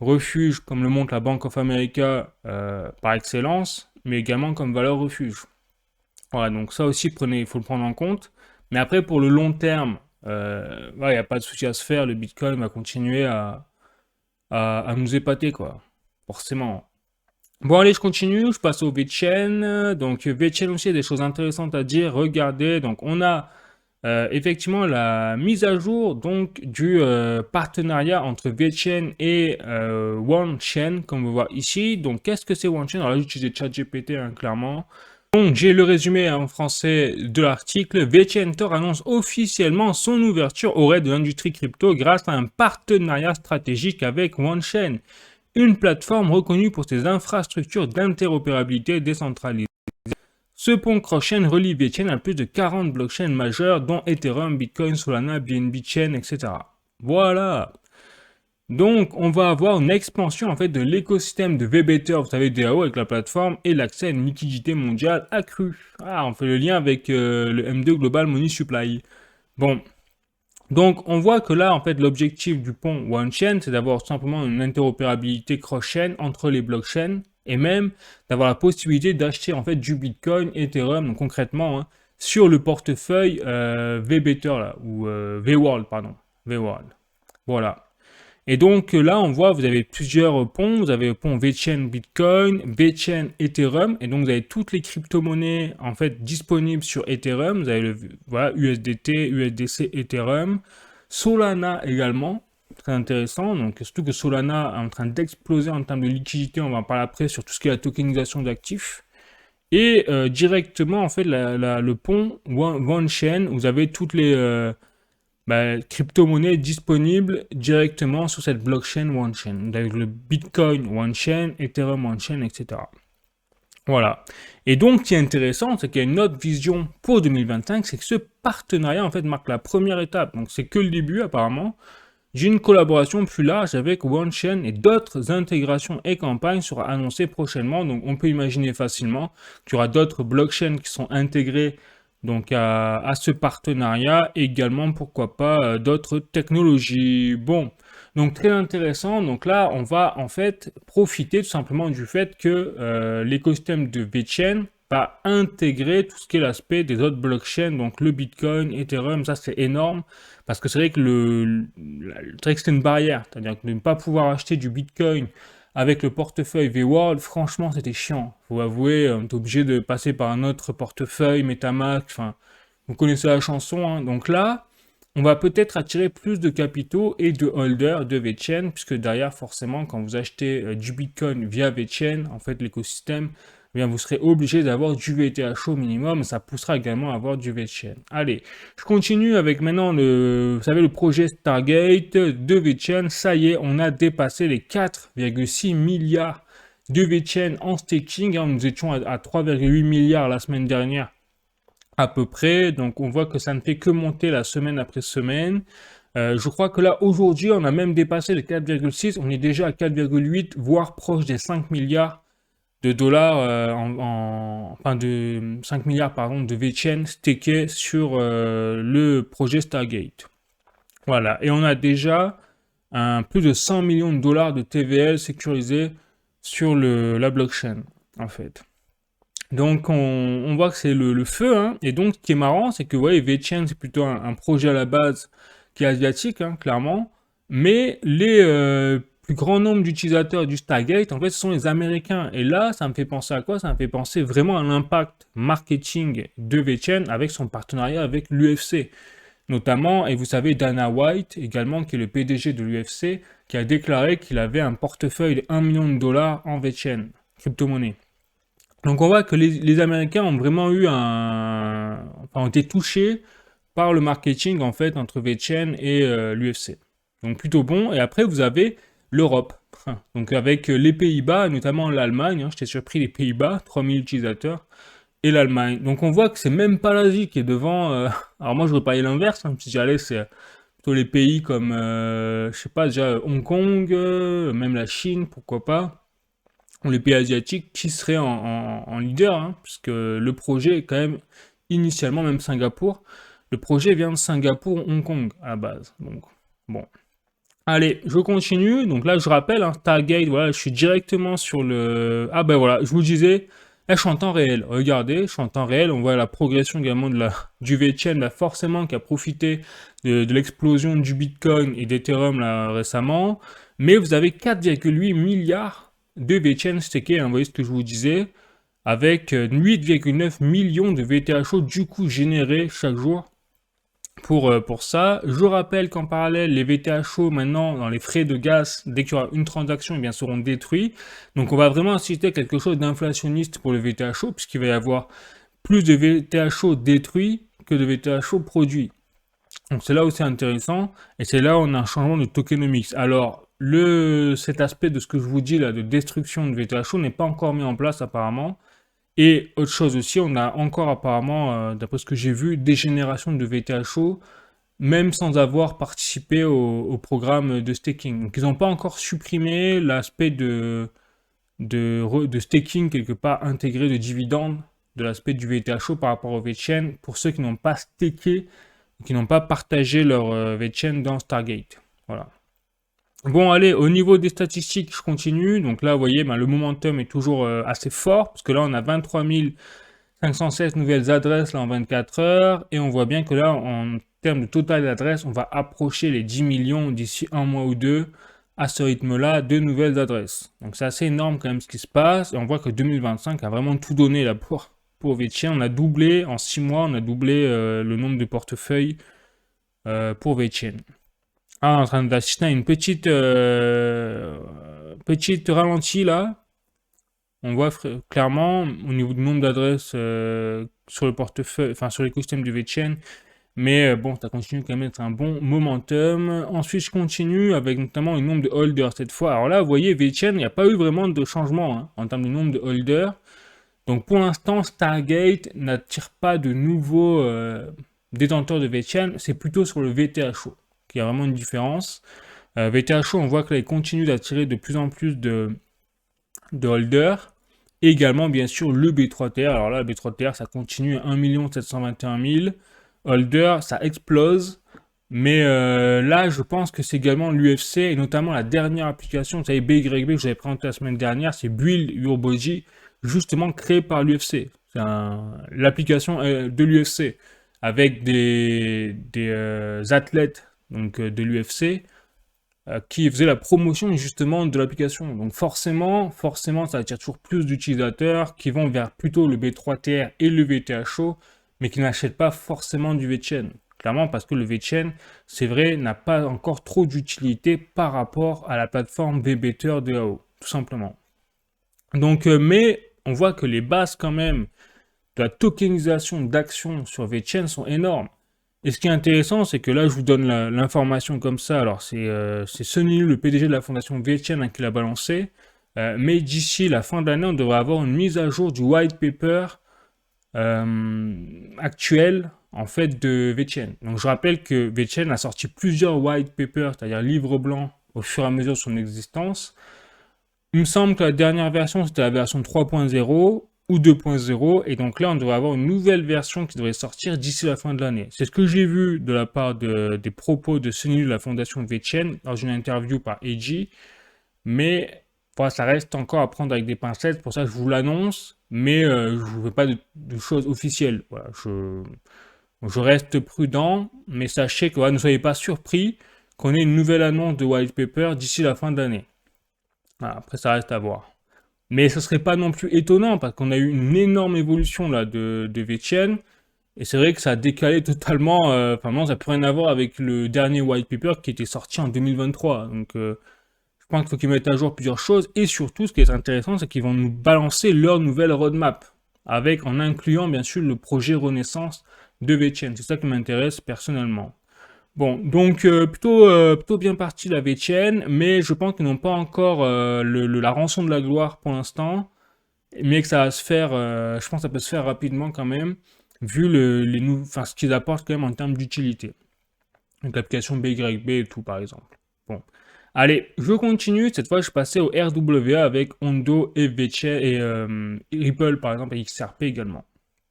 S1: refuge, comme le montre la Bank of America par excellence, mais également comme valeur refuge. Voilà, donc ça aussi, il faut le prendre en compte. Mais après, pour le long terme, il n'y a pas de souci à se faire. Le Bitcoin va continuer à nous épater, quoi. Forcément. Bon, allez, je continue. Je passe au VeChain. Donc, VeChain aussi, il y a des choses intéressantes à dire. Regardez, donc on a effectivement la mise à jour donc du partenariat entre VeChain et OneChain, comme vous voyez ici. Donc, qu'est-ce que c'est OneChain? Alors là, j'utilise ChatGPT, hein, clairement. Donc, j'ai le résumé en français de l'article. VeChain annonce officiellement son ouverture au raid de l'industrie crypto grâce à un partenariat stratégique avec OneChain, une plateforme reconnue pour ses infrastructures d'interopérabilité décentralisée. Ce pont cross-chain relie VeChain à plus de 40 blockchains majeures, dont Ethereum, Bitcoin, Solana, BNB Chain, etc. Voilà. Donc, on va avoir une expansion en fait de l'écosystème de VBether, vous savez, DAO avec la plateforme et l'accès à une liquidité mondiale accrue. Ah, on fait le lien avec le M2 Global Money Supply. Bon. Donc, on voit que là, en fait, l'objectif du pont OneChain, c'est d'avoir simplement une interopérabilité cross-chain entre les blockchains et même d'avoir la possibilité d'acheter en fait du Bitcoin, Ethereum, donc concrètement, hein, sur le portefeuille VBether là, ou VWorld, pardon, VWorld. Voilà. Et donc là, on voit, vous avez plusieurs ponts. Vous avez le pont VeChain Bitcoin, VeChain Ethereum, et donc vous avez toutes les crypto-monnaies en fait disponibles sur Ethereum. Vous avez voilà, USDT, USDC, Ethereum, Solana également, très intéressant. Donc surtout que Solana est en train d'exploser en termes de liquidité. On va en parler après sur tout ce qui est la tokenisation d'actifs. Et directement en fait le pont OneChain, vous avez toutes les crypto-monnaies disponibles directement sur cette blockchain OneChain, avec le Bitcoin OneChain, Ethereum OneChain, etc. Voilà. Et donc, ce qui est intéressant, c'est qu'il y a une autre vision pour 2025, c'est que ce partenariat, en fait, marque la première étape. Donc, c'est que le début, apparemment, d'une collaboration plus large avec OneChain et d'autres intégrations et campagnes sera annoncée prochainement. Donc, on peut imaginer facilement qu'il y aura d'autres blockchains qui sont intégrés donc à ce partenariat et également, pourquoi pas, d'autres technologies. Bon, donc très intéressant. Donc là, on va en fait profiter tout simplement du fait que l'écosystème de VeChain va intégrer tout ce qui est l'aspect des autres blockchains, donc le Bitcoin, Ethereum, ça c'est énorme, parce que c'est vrai que c'est vrai que c'était une barrière, c'est-à-dire que de ne pas pouvoir acheter du Bitcoin avec le portefeuille VWorld, franchement c'était chiant, faut avouer, on est obligé de passer par un autre portefeuille, MetaMask, enfin, vous connaissez la chanson, hein. Donc là, on va peut-être attirer plus de capitaux et de holders de VeChain, puisque derrière, forcément, quand vous achetez du Bitcoin via VeChain, en fait, l'écosystème, eh bien, vous serez obligé d'avoir du VTHO minimum, et ça poussera également à avoir du VeChain. Allez, je continue avec maintenant vous savez, le projet Stargate de VeChain. Ça y est, on a dépassé les 4,6 milliards de VeChain en staking. Nous étions à 3,8 milliards la semaine dernière à peu près, donc on voit que ça ne fait que monter la semaine après semaine. Je crois que là, aujourd'hui, on a même dépassé les 4,6, on est déjà à 4,8, voire proche des 5 milliards de dollars, enfin de 5 milliards, pardon, de VeChain stakés sur le projet Stargate. Voilà, et on a déjà plus de 100 millions de dollars de TVL sécurisés sur la blockchain, en fait. Donc on voit que c'est le feu, hein. Et donc ce qui est marrant, c'est que ouais, VeChain c'est plutôt un projet à la base qui est asiatique, hein, clairement, mais les plus grand nombre d'utilisateurs du Stargate, en fait, ce sont les Américains. Et là, ça me fait penser à quoi? Ça me fait penser vraiment à l'impact marketing de VeChain avec son partenariat avec l'UFC. Notamment, et vous savez, Dana White, également, qui est le PDG de l'UFC, qui a déclaré qu'il avait un portefeuille de 1 million de dollars en VeChain, crypto-monnaie. Donc on voit que les Américains ont vraiment ont été touchés par le marketing en fait entre VeChain et l'UFC. Donc plutôt bon. Et après vous avez l'Europe. Donc avec les Pays-Bas, notamment l'Allemagne. J'étais surpris, les Pays-Bas, 3000 utilisateurs, et l'Allemagne. Donc on voit que c'est même pas l'Asie qui est devant. Alors moi je veux pas aller l'inverse. Si j'allais, c'est plutôt les pays comme, je sais pas, déjà Hong Kong, même la Chine, pourquoi pas, les pays asiatiques qui seraient en leader, hein, puisque le projet est quand même initialement, même Singapour, le projet vient de Singapour, Hong Kong à la base. Donc, bon. Allez, je continue. Donc là, je rappelle, hein, Stargate, voilà, je suis directement sur le... Ah ben voilà, je vous disais, là, je suis en temps réel. Regardez, je suis en temps réel. On voit la progression également du VeChain, là, forcément, qui a profité de l'explosion du Bitcoin et d'Ethereum là, récemment. Mais vous avez 4,8 milliards de VeChain stakés, hein, vous voyez ce que je vous disais, avec 8,9 millions de VTHO du coup générés chaque jour pour ça. Je rappelle qu'en parallèle, les VTHO maintenant, dans les frais de gaz, dès qu'il y aura une transaction, eh bien, seront détruits. Donc on va vraiment assister à quelque chose d'inflationniste pour le VTHO, puisqu'il va y avoir plus de VTHO détruits que de VTHO produits. Donc c'est là où c'est intéressant, et c'est là où on a un changement de tokenomics. Alors, cet aspect de ce que je vous dis là, de destruction de VTHO, n'est pas encore mis en place apparemment. Et autre chose aussi, on a encore apparemment, d'après ce que j'ai vu, des générations de VTHO, même sans avoir participé au programme de staking. Donc ils n'ont pas encore supprimé l'aspect de staking quelque part intégré de dividendes de l'aspect du VTHO par rapport au VeChain pour ceux qui n'ont pas staké, qui n'ont pas partagé leur VeChain dans Stargate. Voilà. Bon, allez, au niveau des statistiques, je continue. Donc là, vous voyez, le momentum est toujours assez fort, parce que là, on a 23 516 nouvelles adresses là, en 24 heures, et on voit bien que là, en termes de total d'adresses, on va approcher les 10 millions d'ici un mois ou deux, à ce rythme-là, de nouvelles adresses. Donc c'est assez énorme quand même ce qui se passe, et on voit que 2025 a vraiment tout donné là pour VeChain. On a doublé, en 6 mois, on a doublé le nombre de portefeuilles pour VeChain. Ah, on est en train d'assister à une petite ralenti là. On voit clairement au niveau du nombre d'adresses sur le portefeuille, enfin sur l'écosystème du VeChain. Mais bon, ça continue quand même d'être un bon momentum. Ensuite, je continue avec notamment le nombre de holders cette fois. Alors là, vous voyez, VeChain, il n'y a pas eu vraiment de changement hein, en termes de nombre de holders. Donc pour l'instant, Stargate n'attire pas de nouveaux détenteurs de VeChain, c'est plutôt sur le VTHO qu'il y a vraiment une différence. VTHO, on voit qu'il continue d'attirer de plus en plus de holders. Et également, bien sûr, le B3TR. Alors là, le B3TR, ça continue à 1 721 000 holders, ça explose. Mais là, je pense que c'est également l'UFC et notamment la dernière application, vous savez, BYB que j'avais présenté la semaine dernière, c'est Build Your Body, justement créée par l'UFC. C'est l'application de l'UFC avec des athlètes donc, de l'UFC qui faisaient la promotion justement de l'application. Donc forcément, ça attire toujours plus d'utilisateurs qui vont vers plutôt le B3TR et le VTHO, mais qui n'achètent pas forcément du VeChain. Clairement parce que le VeChain, c'est vrai, n'a pas encore trop d'utilité par rapport à la plateforme VBetter DAO, tout simplement. Donc, mais on voit que les bases quand même de la tokenisation d'actions sur VeChain sont énormes. Et ce qui est intéressant, c'est que là, je vous donne l'information comme ça. Alors, c'est Sunny, le PDG de la fondation VeChain, qui l'a balancé. Mais d'ici la fin de l'année, on devrait avoir une mise à jour du white paper actuel en fait de VeChain. Donc je rappelle que VeChain a sorti plusieurs white papers, c'est-à-dire livres blancs au fur et à mesure de son existence. Il me semble que la dernière version c'était la version 3.0 ou 2.0 et donc là on devrait avoir une nouvelle version qui devrait sortir d'ici la fin de l'année. C'est ce que j'ai vu de la part des propos de Sunny de la fondation VeChain dans une interview par AG, mais voilà, ça reste encore à prendre avec des pincettes, c'est pour ça que je vous l'annonce, mais je ne veux pas de choses officielles. Voilà, je reste prudent, mais sachez que voilà, ne soyez pas surpris qu'on ait une nouvelle annonce de white paper d'ici la fin de l'année. Voilà, après, ça reste à voir. Mais ce serait pas non plus étonnant parce qu'on a eu une énorme évolution là de VeChain. Et c'est vrai que ça a décalé totalement. Enfin, non, ça n'a plus rien à voir avec le dernier white paper qui était sorti en 2023. Donc, je pense qu'il faut qu'ils mettent à jour plusieurs choses. Et surtout, ce qui est intéressant, c'est qu'ils vont nous balancer leur nouvelle roadmap. En incluant bien sûr le projet Renaissance de VeChain. C'est ça qui m'intéresse personnellement. Bon, donc plutôt bien parti la VeChain, mais je pense qu'ils n'ont pas encore la rançon de la gloire pour l'instant, mais que ça va se faire, je pense que ça peut se faire rapidement quand même, vu ce qu'ils apportent quand même en termes d'utilité. Donc l'application BYB et tout par exemple. Bon, allez, je continue, cette fois je passais au RWA avec Ondo et VeChain et Ripple par exemple et XRP également.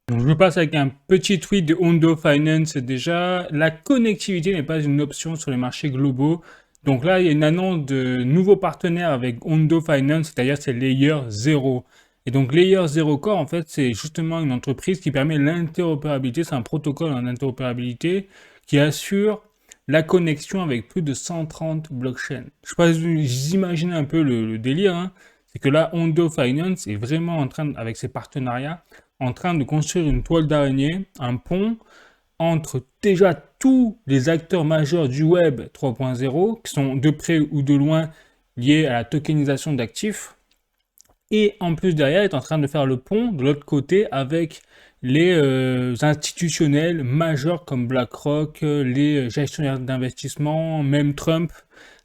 S1: Donc je passe avec un petit tweet de Ondo Finance déjà. La connectivité n'est pas une option sur les marchés globaux. Donc là, il y a une annonce de nouveaux partenaires avec Ondo Finance, c'est-à-dire c'est Layer 0. Et donc Layer 0 Core, en fait, c'est justement une entreprise qui permet l'interopérabilité. C'est un protocole en interopérabilité qui assure la connexion avec plus de 130 blockchains. Je sais pas si vous imaginez un peu le délire, hein. C'est que là, Ondo Finance est vraiment en train, avec ses partenariats, en train de construire une toile d'araignée, un pont entre déjà tous les acteurs majeurs du web 3.0 qui sont de près ou de loin liés à la tokenisation d'actifs. Et en plus derrière, est en train de faire le pont de l'autre côté avec les institutionnels majeurs comme BlackRock, les gestionnaires d'investissement, même Trump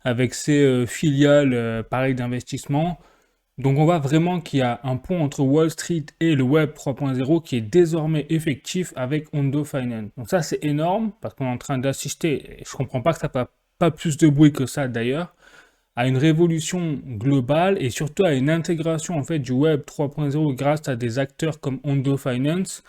S1: avec ses filiales pareil d'investissement. Donc on voit vraiment qu'il y a un pont entre Wall Street et le Web 3.0 qui est désormais effectif avec Ondo Finance. Donc ça c'est énorme parce qu'on est en train d'assister, et je comprends pas que ça fasse pas plus de bruit que ça d'ailleurs, à une révolution globale et surtout à une intégration en fait du Web 3.0 grâce à des acteurs comme Ondo Finance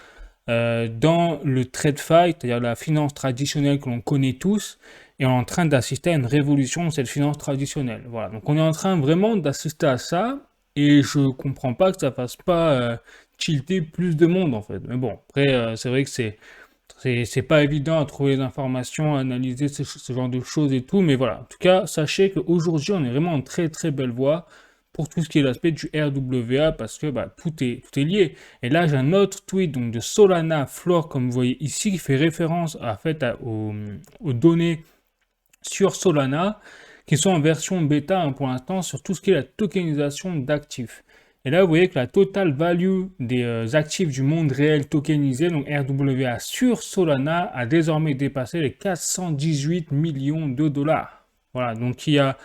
S1: dans le TradFi, c'est-à-dire la finance traditionnelle que l'on connaît tous, et on est en train d'assister à une révolution de cette finance traditionnelle. Voilà, donc on est en train vraiment d'assister à ça. Et je comprends pas que ça fasse pas tilter plus de monde en fait. Mais bon, après c'est vrai que c'est pas évident à trouver les informations, à analyser ce genre de choses et tout. Mais voilà, en tout cas, sachez qu'aujourd'hui on est vraiment en très très belle voie pour tout ce qui est l'aspect du RWA parce que bah, tout est lié. Et là j'ai un autre tweet donc, de Solana Floor comme vous voyez ici qui fait référence aux données sur Solana qui sont en version bêta hein, pour l'instant sur tout ce qui est la tokenisation d'actifs. Et là, vous voyez que la total value des actifs du monde réel tokenisé, donc RWA sur Solana, a désormais dépassé les 418 millions de dollars. Voilà, donc il y a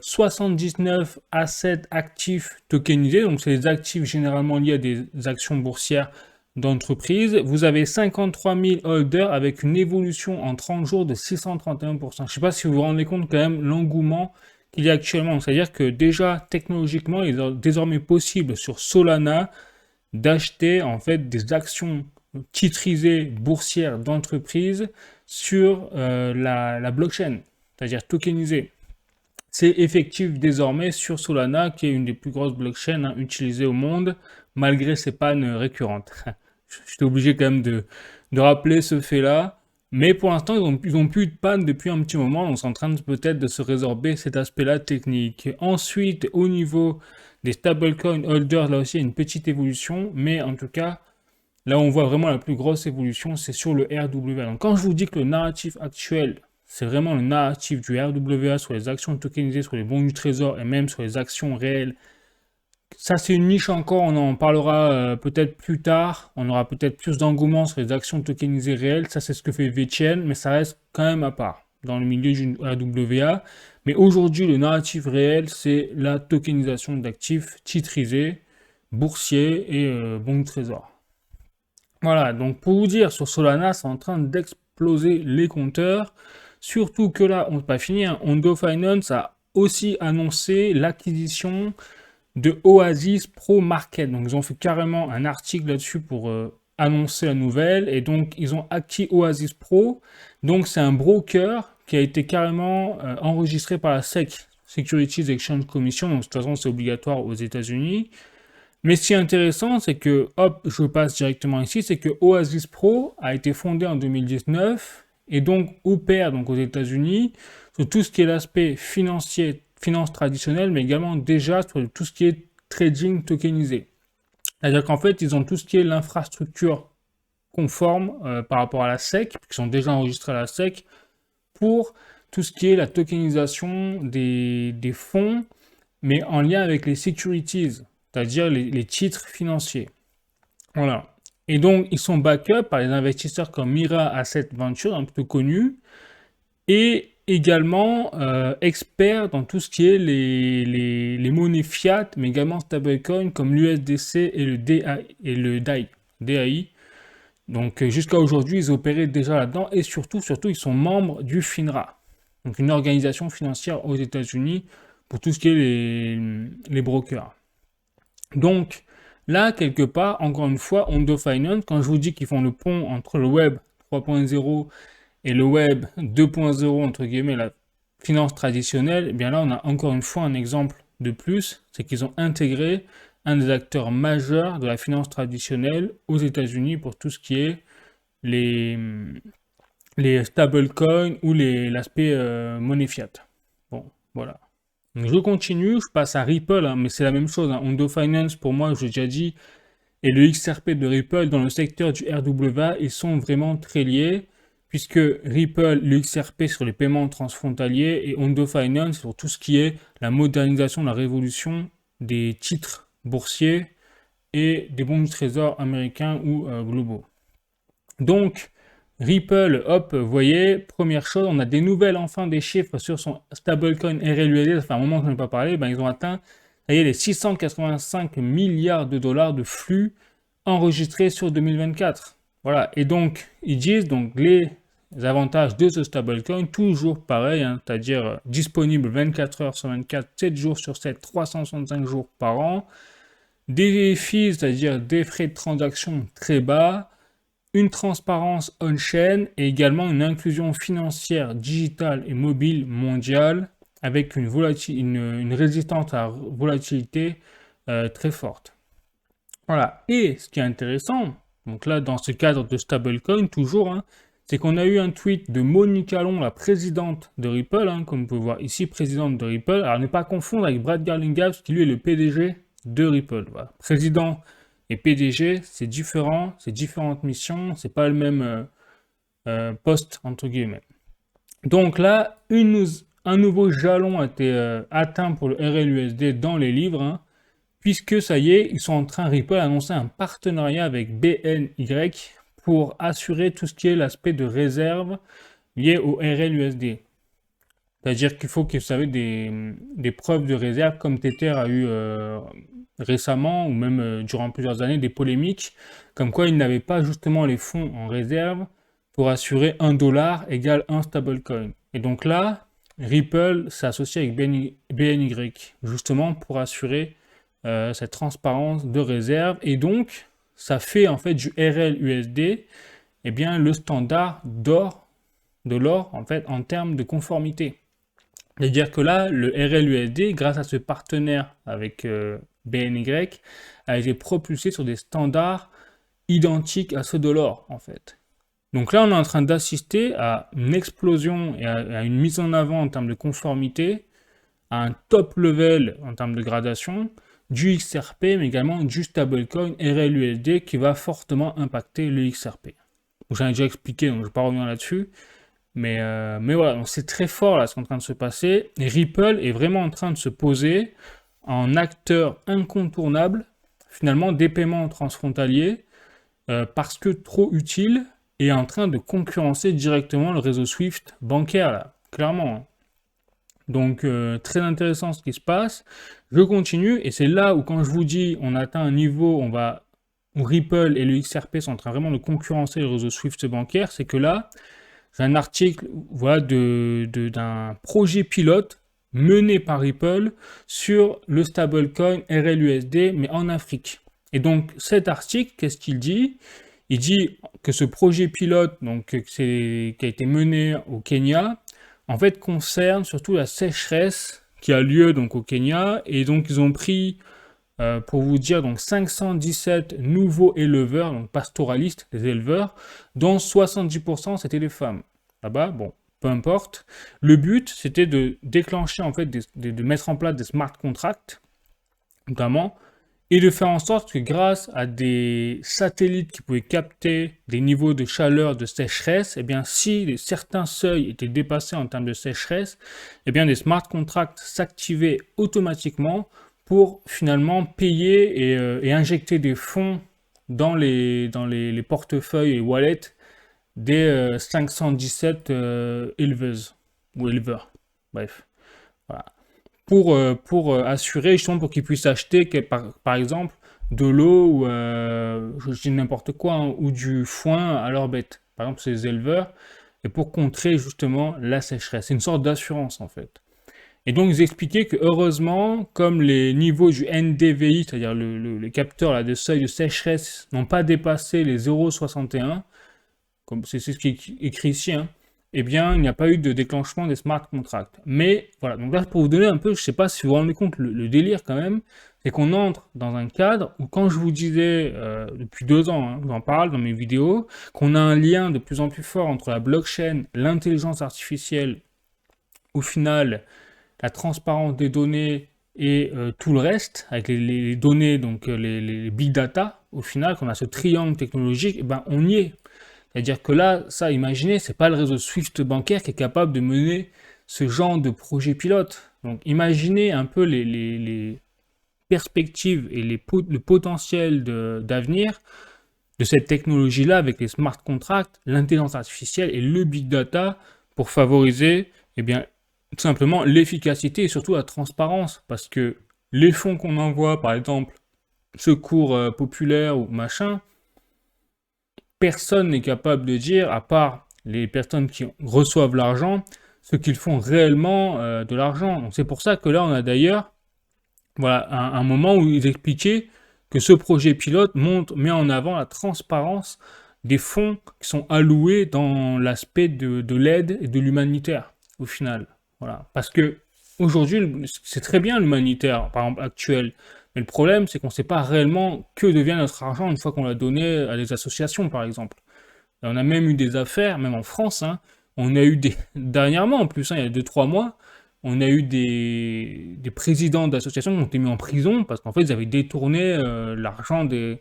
S1: 79 assets actifs tokenisés, donc c'est des actifs généralement liés à des actions boursières d'entreprise. Vous avez 53 000 holders avec une évolution en 30 jours de 631%. Je ne sais pas si vous vous rendez compte quand même l'engouement qu'il y a actuellement. C'est-à-dire que déjà, technologiquement, il est désormais possible sur Solana d'acheter en fait des actions titrisées boursières d'entreprise sur la blockchain, c'est-à-dire tokenisées. C'est effectif désormais sur Solana, qui est une des plus grosses blockchains utilisées au monde, malgré ses pannes récurrentes. J'étais obligé quand même de rappeler ce fait-là. Mais pour l'instant, ils ont plus de panne depuis un petit moment, donc c'est en train peut-être de se résorber cet aspect-là technique. Ensuite, au niveau des stablecoin holders, là aussi, il y a une petite évolution, mais en tout cas, là où on voit vraiment la plus grosse évolution, c'est sur le RWA. Donc quand je vous dis que le narratif actuel, c'est vraiment le narratif du RWA sur les actions tokenisées, sur les bons du trésor et même sur les actions réelles, ça c'est une niche encore, on en parlera peut-être plus tard, on aura peut-être plus d'engouement sur les actions tokenisées réelles, ça c'est ce que fait VeChain, mais ça reste quand même à part dans le milieu du RWA. Mais aujourd'hui, le narratif réel, c'est la tokenisation d'actifs titrisés, boursiers et bons de trésor. Voilà, donc pour vous dire, sur Solana, c'est en train d'exploser les compteurs. Surtout que là, on ne peut pas finir. Ondo Finance a aussi annoncé l'acquisition de Oasis Pro Market. Donc, ils ont fait carrément un article là-dessus pour annoncer la nouvelle. Et donc, ils ont acquis Oasis Pro. Donc, c'est un broker qui a été carrément enregistré par la SEC, Securities Exchange Commission. Donc, de toute façon, c'est obligatoire aux États-Unis. Mais ce qui est intéressant, c'est que, hop, je passe directement ici, c'est que Oasis Pro a été fondé en 2019 et donc opère donc aux États-Unis sur tout ce qui est l'aspect financier, finance traditionnelle, mais également déjà sur tout ce qui est trading tokenisé. C'est-à-dire qu'en fait, ils ont tout ce qui est l'infrastructure conforme par rapport à la SEC, qui sont déjà enregistrés à la SEC, pour tout ce qui est la tokenisation des fonds, mais en lien avec les securities, c'est-à-dire les titres financiers. Voilà. Et donc, ils sont back-up par les investisseurs comme Mira Asset Venture, un peu connus, et également experts dans tout ce qui est les monnaies fiat, mais également stablecoin comme l'USDC et le DAI. Donc, jusqu'à aujourd'hui, ils opéraient déjà là-dedans, et surtout, ils sont membres du FINRA, donc une organisation financière aux États-Unis pour tout ce qui est les brokers. Donc, là, quelque part, encore une fois, Ondo Finance, quand je vous dis qu'ils font le pont entre le web 3.0 et le web 2.0, entre guillemets, la finance traditionnelle, eh bien là, on a encore une fois un exemple de plus, c'est qu'ils ont intégré un des acteurs majeurs de la finance traditionnelle aux États-Unis pour tout ce qui est les stablecoins ou l'aspect monnaie fiat. Bon, voilà. Donc je continue, je passe à Ripple, mais c'est la même chose. Ondo Finance, pour moi, je l'ai déjà dit, et le XRP de Ripple dans le secteur du RWA, ils sont vraiment très liés, puisque Ripple, le XRP sur les paiements transfrontaliers, et Ondo Finance sur tout ce qui est la modernisation, la révolution des titres boursiers et des bons du trésor américains ou globaux. Donc, Ripple, hop, vous voyez, première chose, on a des nouvelles, enfin des chiffres sur son stablecoin RLUSD, ça fait un moment que je n'en ai pas parlé, ils ont atteint, ça y est, les 685 milliards de dollars de flux enregistrés sur 2024. Voilà, et donc, ils disent, donc, les avantages de ce stablecoin, toujours pareil, c'est-à-dire disponible 24 heures sur 24, 7 jours sur 7, 365 jours par an, des fees, c'est-à-dire des frais de transaction très bas, une transparence on-chain et également une inclusion financière digitale et mobile mondiale avec une résistance à la volatilité très forte. Voilà. Et ce qui est intéressant, donc là dans ce cadre de stablecoin toujours, c'est qu'on a eu un tweet de Monica Long, la présidente de Ripple, comme vous pouvez voir ici, présidente de Ripple. Alors ne pas confondre avec Brad Garlinghouse qui lui est le PDG de Ripple. Voilà. Président et PDG, c'est différent, c'est différentes missions, c'est pas le même poste, entre guillemets. Donc là, un nouveau jalon a été atteint pour le RLUSD dans les livres, puisque ça y est, ils sont en train, Ripple, d'annoncer un partenariat avec BNY pour assurer tout ce qui est l'aspect de réserve lié au RLUSD. C'est-à-dire qu'il faut que, vous savez, des preuves de réserve, comme Tether a eu récemment, ou même durant plusieurs années, des polémiques, comme quoi il n'avait pas justement les fonds en réserve pour assurer 1 dollar égale un stablecoin. Et donc là, Ripple s'est associé avec BNY, justement pour assurer cette transparence de réserve. Et donc, ça fait en fait du RLUSD, eh bien, le standard de l'or en fait en termes de conformité. C'est-à-dire que là, le RLUSD, grâce à ce partenaire avec BNY, a été propulsé sur des standards identiques à ceux de l'or, en fait. Donc là, on est en train d'assister à une explosion et à une mise en avant en termes de conformité, à un top level en termes de gradation, du XRP, mais également du stablecoin RLUSD qui va fortement impacter le XRP. J'en ai déjà expliqué, donc je ne vais pas revenir là-dessus. Mais voilà, c'est très fort là ce qui est en train de se passer. Et Ripple est vraiment en train de se poser en acteur incontournable, finalement, des paiements transfrontaliers, parce que trop utile et en train de concurrencer directement le réseau Swift bancaire, là, clairement. Hein. Donc, très intéressant ce qui se passe. Je continue, et c'est là où, quand je vous dis, on atteint un niveau, où Ripple et le XRP sont en train vraiment de concurrencer le réseau Swift bancaire, c'est que là, j'ai un article voilà, d'un projet pilote mené par Ripple sur le stablecoin RLUSD, mais en Afrique. Et donc, cet article, qu'est-ce qu'il dit? Il dit que ce projet pilote, donc, qui a été mené au Kenya, en fait, concerne surtout la sécheresse qui a lieu donc, au Kenya. Et donc, ils ont pris, pour vous dire, donc 517 nouveaux éleveurs, donc pastoralistes, des éleveurs, dont 70% c'était des femmes. Là-bas, bon, peu importe. Le but, c'était de déclencher, en fait, de mettre en place des smart contracts, notamment, et de faire en sorte que grâce à des satellites qui pouvaient capter des niveaux de chaleur, de sécheresse, eh bien, si certains seuils étaient dépassés en termes de sécheresse, eh bien, des smart contracts s'activaient automatiquement pour finalement payer et injecter des fonds dans les portefeuilles et wallets des 517 éleveuses ou éleveurs. Bref, voilà. Pour assurer, justement, pour qu'ils puissent acheter, par exemple, de l'eau ou, je dis n'importe quoi, hein, ou du foin à leurs bêtes. Par exemple, ces éleveurs, et pour contrer justement la sécheresse. C'est une sorte d'assurance, en fait. Et donc, ils expliquaient que heureusement, comme les niveaux du NDVI, c'est-à-dire le capteur là, de seuil de sécheresse, n'ont pas dépassé les 0,61, comme c'est ce qui est écrit ici, hein, eh bien, il n'y a pas eu de déclenchement des smart contracts. Mais voilà, donc là, pour vous donner un peu, je ne sais pas si vous vous rendez compte, le délire quand même, c'est qu'on entre dans un cadre où, quand je vous disais, depuis 2 ans, hein, j'en parle dans mes vidéos, qu'on a un lien de plus en plus fort entre la blockchain, l'intelligence artificielle, au final, la transparence des données et tout le reste, avec les données, donc les big data, au final, qu'on a ce triangle technologique, eh ben, on y est. C'est-à-dire que là, ça, imaginez, c'est pas le réseau Swift bancaire qui est capable de mener ce genre de projet pilote. Donc imaginez un peu les perspectives et le potentiel d'avenir de cette technologie-là avec les smart contracts, l'intelligence artificielle et le big data pour favoriser, eh bien, tout simplement l'efficacité et surtout la transparence. Parce que les fonds qu'on envoie, par exemple, secours populaire ou machin, personne n'est capable de dire, à part les personnes qui reçoivent l'argent, ce qu'ils font réellement de l'argent. Donc c'est pour ça que là, on a d'ailleurs voilà, un moment où ils expliquaient que ce projet pilote met en avant la transparence des fonds qui sont alloués dans l'aspect de l'aide et de l'humanitaire, au final. Voilà. Parce que aujourd'hui, c'est très bien l'humanitaire, par exemple, actuel. Mais le problème, c'est qu'on ne sait pas réellement que devient notre argent une fois qu'on l'a donné à des associations, par exemple. Et on a même eu des affaires, même en France, hein, on a eu dernièrement en plus, hein, il y a 2-3 mois, on a eu des présidents d'associations qui ont été mis en prison parce qu'en fait, ils avaient détourné l'argent des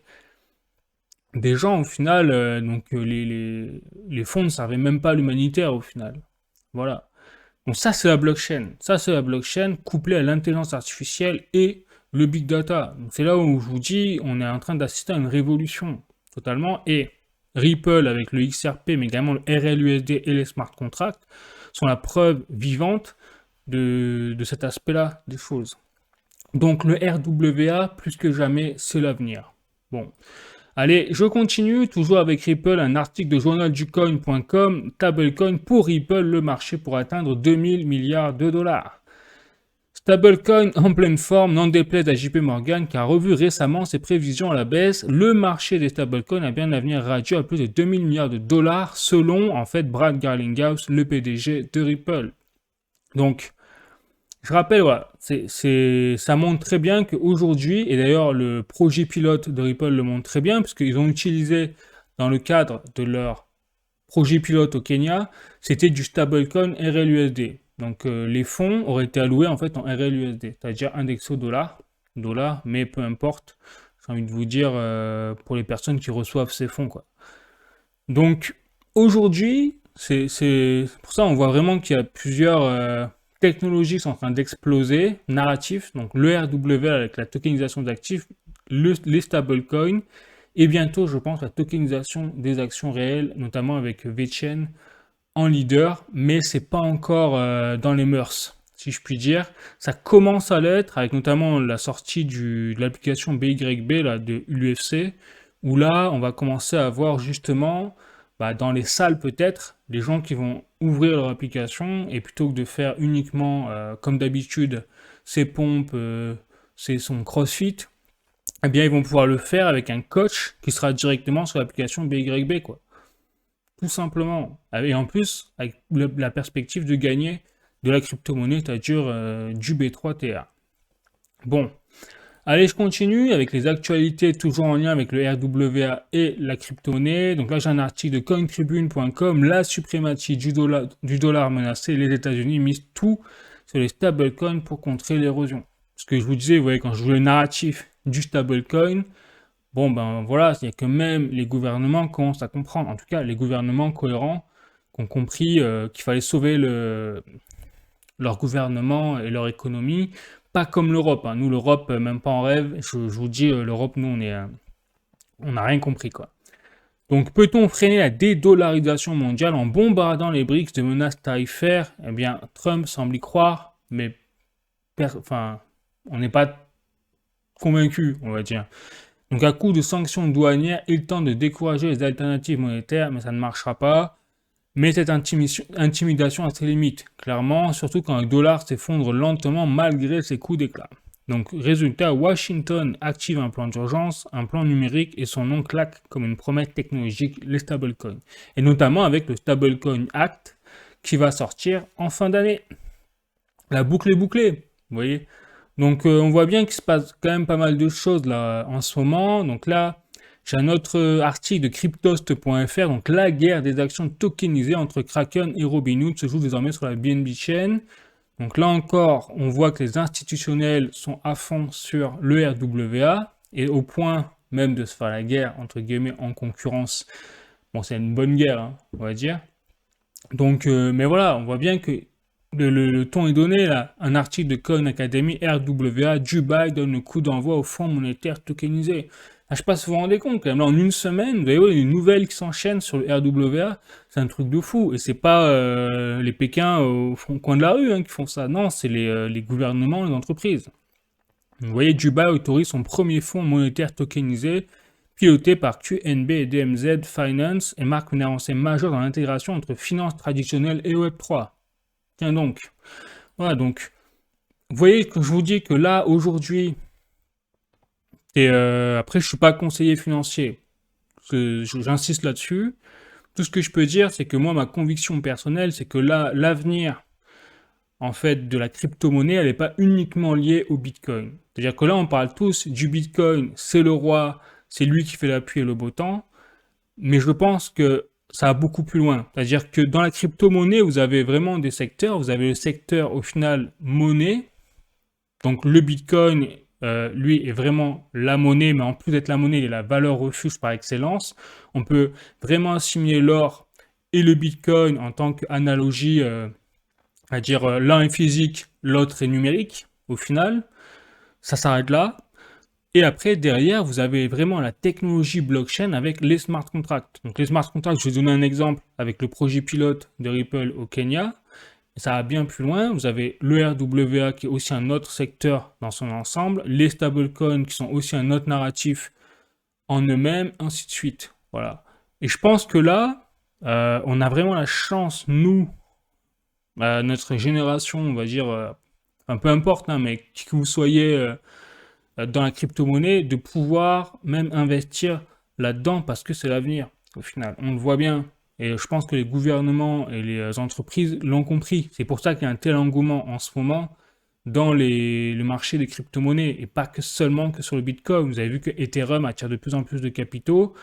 S1: gens, au final. Donc, les fonds ne servaient même pas à l'humanitaire, au final. Voilà. Donc ça, c'est la blockchain. Ça, c'est la blockchain couplée à l'intelligence artificielle et le big data. Donc c'est là où je vous dis, on est en train d'assister à une révolution, totalement. Et Ripple, avec le XRP, mais également le RLUSD et les smart contracts, sont la preuve vivante de cet aspect-là des choses. Donc le RWA, plus que jamais, c'est l'avenir. Bon. Allez, je continue, toujours avec Ripple, un article de journalducoin.com, Stablecoin pour Ripple, le marché pour atteindre 2000 milliards de dollars. Stablecoin en pleine forme, n'en déplaise à JP Morgan, qui a revu récemment ses prévisions à la baisse. Le marché des stablecoins a bien un avenir radieux à plus de 2000 milliards de dollars, selon en fait Brad Garlinghouse, le PDG de Ripple. Donc, je rappelle, voilà, ça montre très bien qu'aujourd'hui, et d'ailleurs le projet pilote de Ripple le montre très bien, puisqu'ils ont utilisé dans le cadre de leur projet pilote au Kenya, c'était du stablecoin RLUSD. Donc les fonds auraient été alloués en fait en RLUSD, c'est-à-dire indexé au dollar, mais peu importe, j'ai envie de vous dire pour les personnes qui reçoivent ces fonds, quoi. Donc aujourd'hui, c'est pour ça on voit vraiment qu'il y a plusieurs technologies qui sont en train d'exploser, narratifs, donc le RWA avec la tokenisation d'actifs, les stablecoins, et bientôt, je pense, la tokenisation des actions réelles, notamment avec VeChain en leader, mais c'est pas encore dans les mœurs, si je puis dire. Ça commence à l'être, avec notamment la sortie de l'application BYB là, de l'UFC, où là, on va commencer à voir justement, dans les salles peut-être, les gens qui vont ouvrir leur application, et plutôt que de faire uniquement, comme d'habitude, ses pompes, son crossfit, eh bien, ils vont pouvoir le faire avec un coach qui sera directement sur l'application BYB, quoi. Tout simplement. Et en plus, avec la perspective de gagner de la crypto-monnaie, c'est-à-dire du B3TA. Bon. Allez, je continue avec les actualités toujours en lien avec le RWA et la crypto-monnaie. Donc là, j'ai un article de cointribune.com. La suprématie du dollar menacée. Les États-Unis misent tout sur les stablecoins pour contrer l'érosion. Ce que je vous disais, vous voyez, quand je joue le narratif du stablecoin, bon, ben voilà, il y a que même les gouvernements commencent à comprendre, en tout cas les gouvernements cohérents qui ont compris qu'il fallait sauver leur gouvernement et leur économie, pas comme l'Europe. Hein. Nous, l'Europe, même pas en rêve, je vous dis, l'Europe, nous, on n'a rien compris, quoi. Donc, peut-on freiner la dédollarisation mondiale en bombardant les BRICS de menaces tarifaires? Eh bien, Trump semble y croire, mais on n'est pas convaincu, on va dire. Donc à coup de sanctions douanières, il tente de décourager les alternatives monétaires, mais ça ne marchera pas. Mais cette intimidation a ses limites, clairement, surtout quand le dollar s'effondre lentement malgré ses coups d'éclat. Donc résultat, Washington active un plan d'urgence, un plan numérique, et son nom claque comme une promesse technologique, les stablecoins. Et notamment avec le Stablecoin Act qui va sortir en fin d'année. La boucle est bouclée, vous voyez. Donc on voit bien qu'il se passe quand même pas mal de choses là en ce moment. Donc là, j'ai un autre article de cryptost.fr. Donc la guerre des actions tokenisées entre Kraken et Robinhood se joue désormais sur la BNB Chain. Donc là encore, on voit que les institutionnels sont à fond sur le RWA et au point même de se faire la guerre entre guillemets en concurrence. Bon, c'est une bonne guerre, hein, on va dire. Donc, mais voilà, on voit bien que le ton est donné là. Un article de Coin Academy, RWA, Dubaï donne le coup d'envoi au fonds monétaire tokenisé. Je ne sais pas si vous vous rendez compte, quand même, là, en une semaine, vous voyez, les nouvelles qui s'enchaînent sur le RWA, c'est un truc de fou. Et c'est pas les Pékins au coin de la rue qui font ça. Non, c'est les gouvernements, les entreprises. Vous voyez, Dubaï autorise son premier fonds monétaire tokenisé, piloté par QNB et DMZ Finance, et marque une avancée majeure dans l'intégration entre finances traditionnelles et Web3. Tiens donc. Voilà, donc, vous voyez que je vous dis que là, aujourd'hui, après, je ne suis pas conseiller financier, j'insiste là-dessus. Tout ce que je peux dire, c'est que moi, ma conviction personnelle, c'est que là, l'avenir, en fait, de la crypto-monnaie, elle n'est pas uniquement liée au Bitcoin. C'est-à-dire que là, on parle tous du Bitcoin, c'est le roi, c'est lui qui fait la pluie et le beau temps, mais je pense que ça va beaucoup plus loin. C'est-à-dire que dans la crypto-monnaie, vous avez vraiment des secteurs. Vous avez le secteur, au final, monnaie. Donc le Bitcoin, lui, est vraiment la monnaie, mais en plus d'être la monnaie, il est la valeur refuge par excellence. On peut vraiment assimiler l'or et le Bitcoin en tant qu'analogie, à dire l'un est physique, l'autre est numérique, au final. Ça s'arrête là. Et après, derrière, vous avez vraiment la technologie blockchain avec les smart contracts. Donc les smart contracts, je vais vous donner un exemple avec le projet pilote de Ripple au Kenya. Et ça va bien plus loin. Vous avez le RWA qui est aussi un autre secteur dans son ensemble, les stablecoins qui sont aussi un autre narratif en eux-mêmes, ainsi de suite. Voilà. Et je pense que là, on a vraiment la chance, nous, notre génération, on va dire, peu importe, hein, mais qui que vous soyez dans la crypto-monnaie, de pouvoir même investir là-dedans parce que c'est l'avenir, au final. On le voit bien. Et je pense que les gouvernements et les entreprises l'ont compris. C'est pour ça qu'il y a un tel engouement en ce moment dans le marché des crypto-monnaies et pas que seulement que sur le Bitcoin. Vous avez vu que Ethereum attire de plus en plus de capitaux.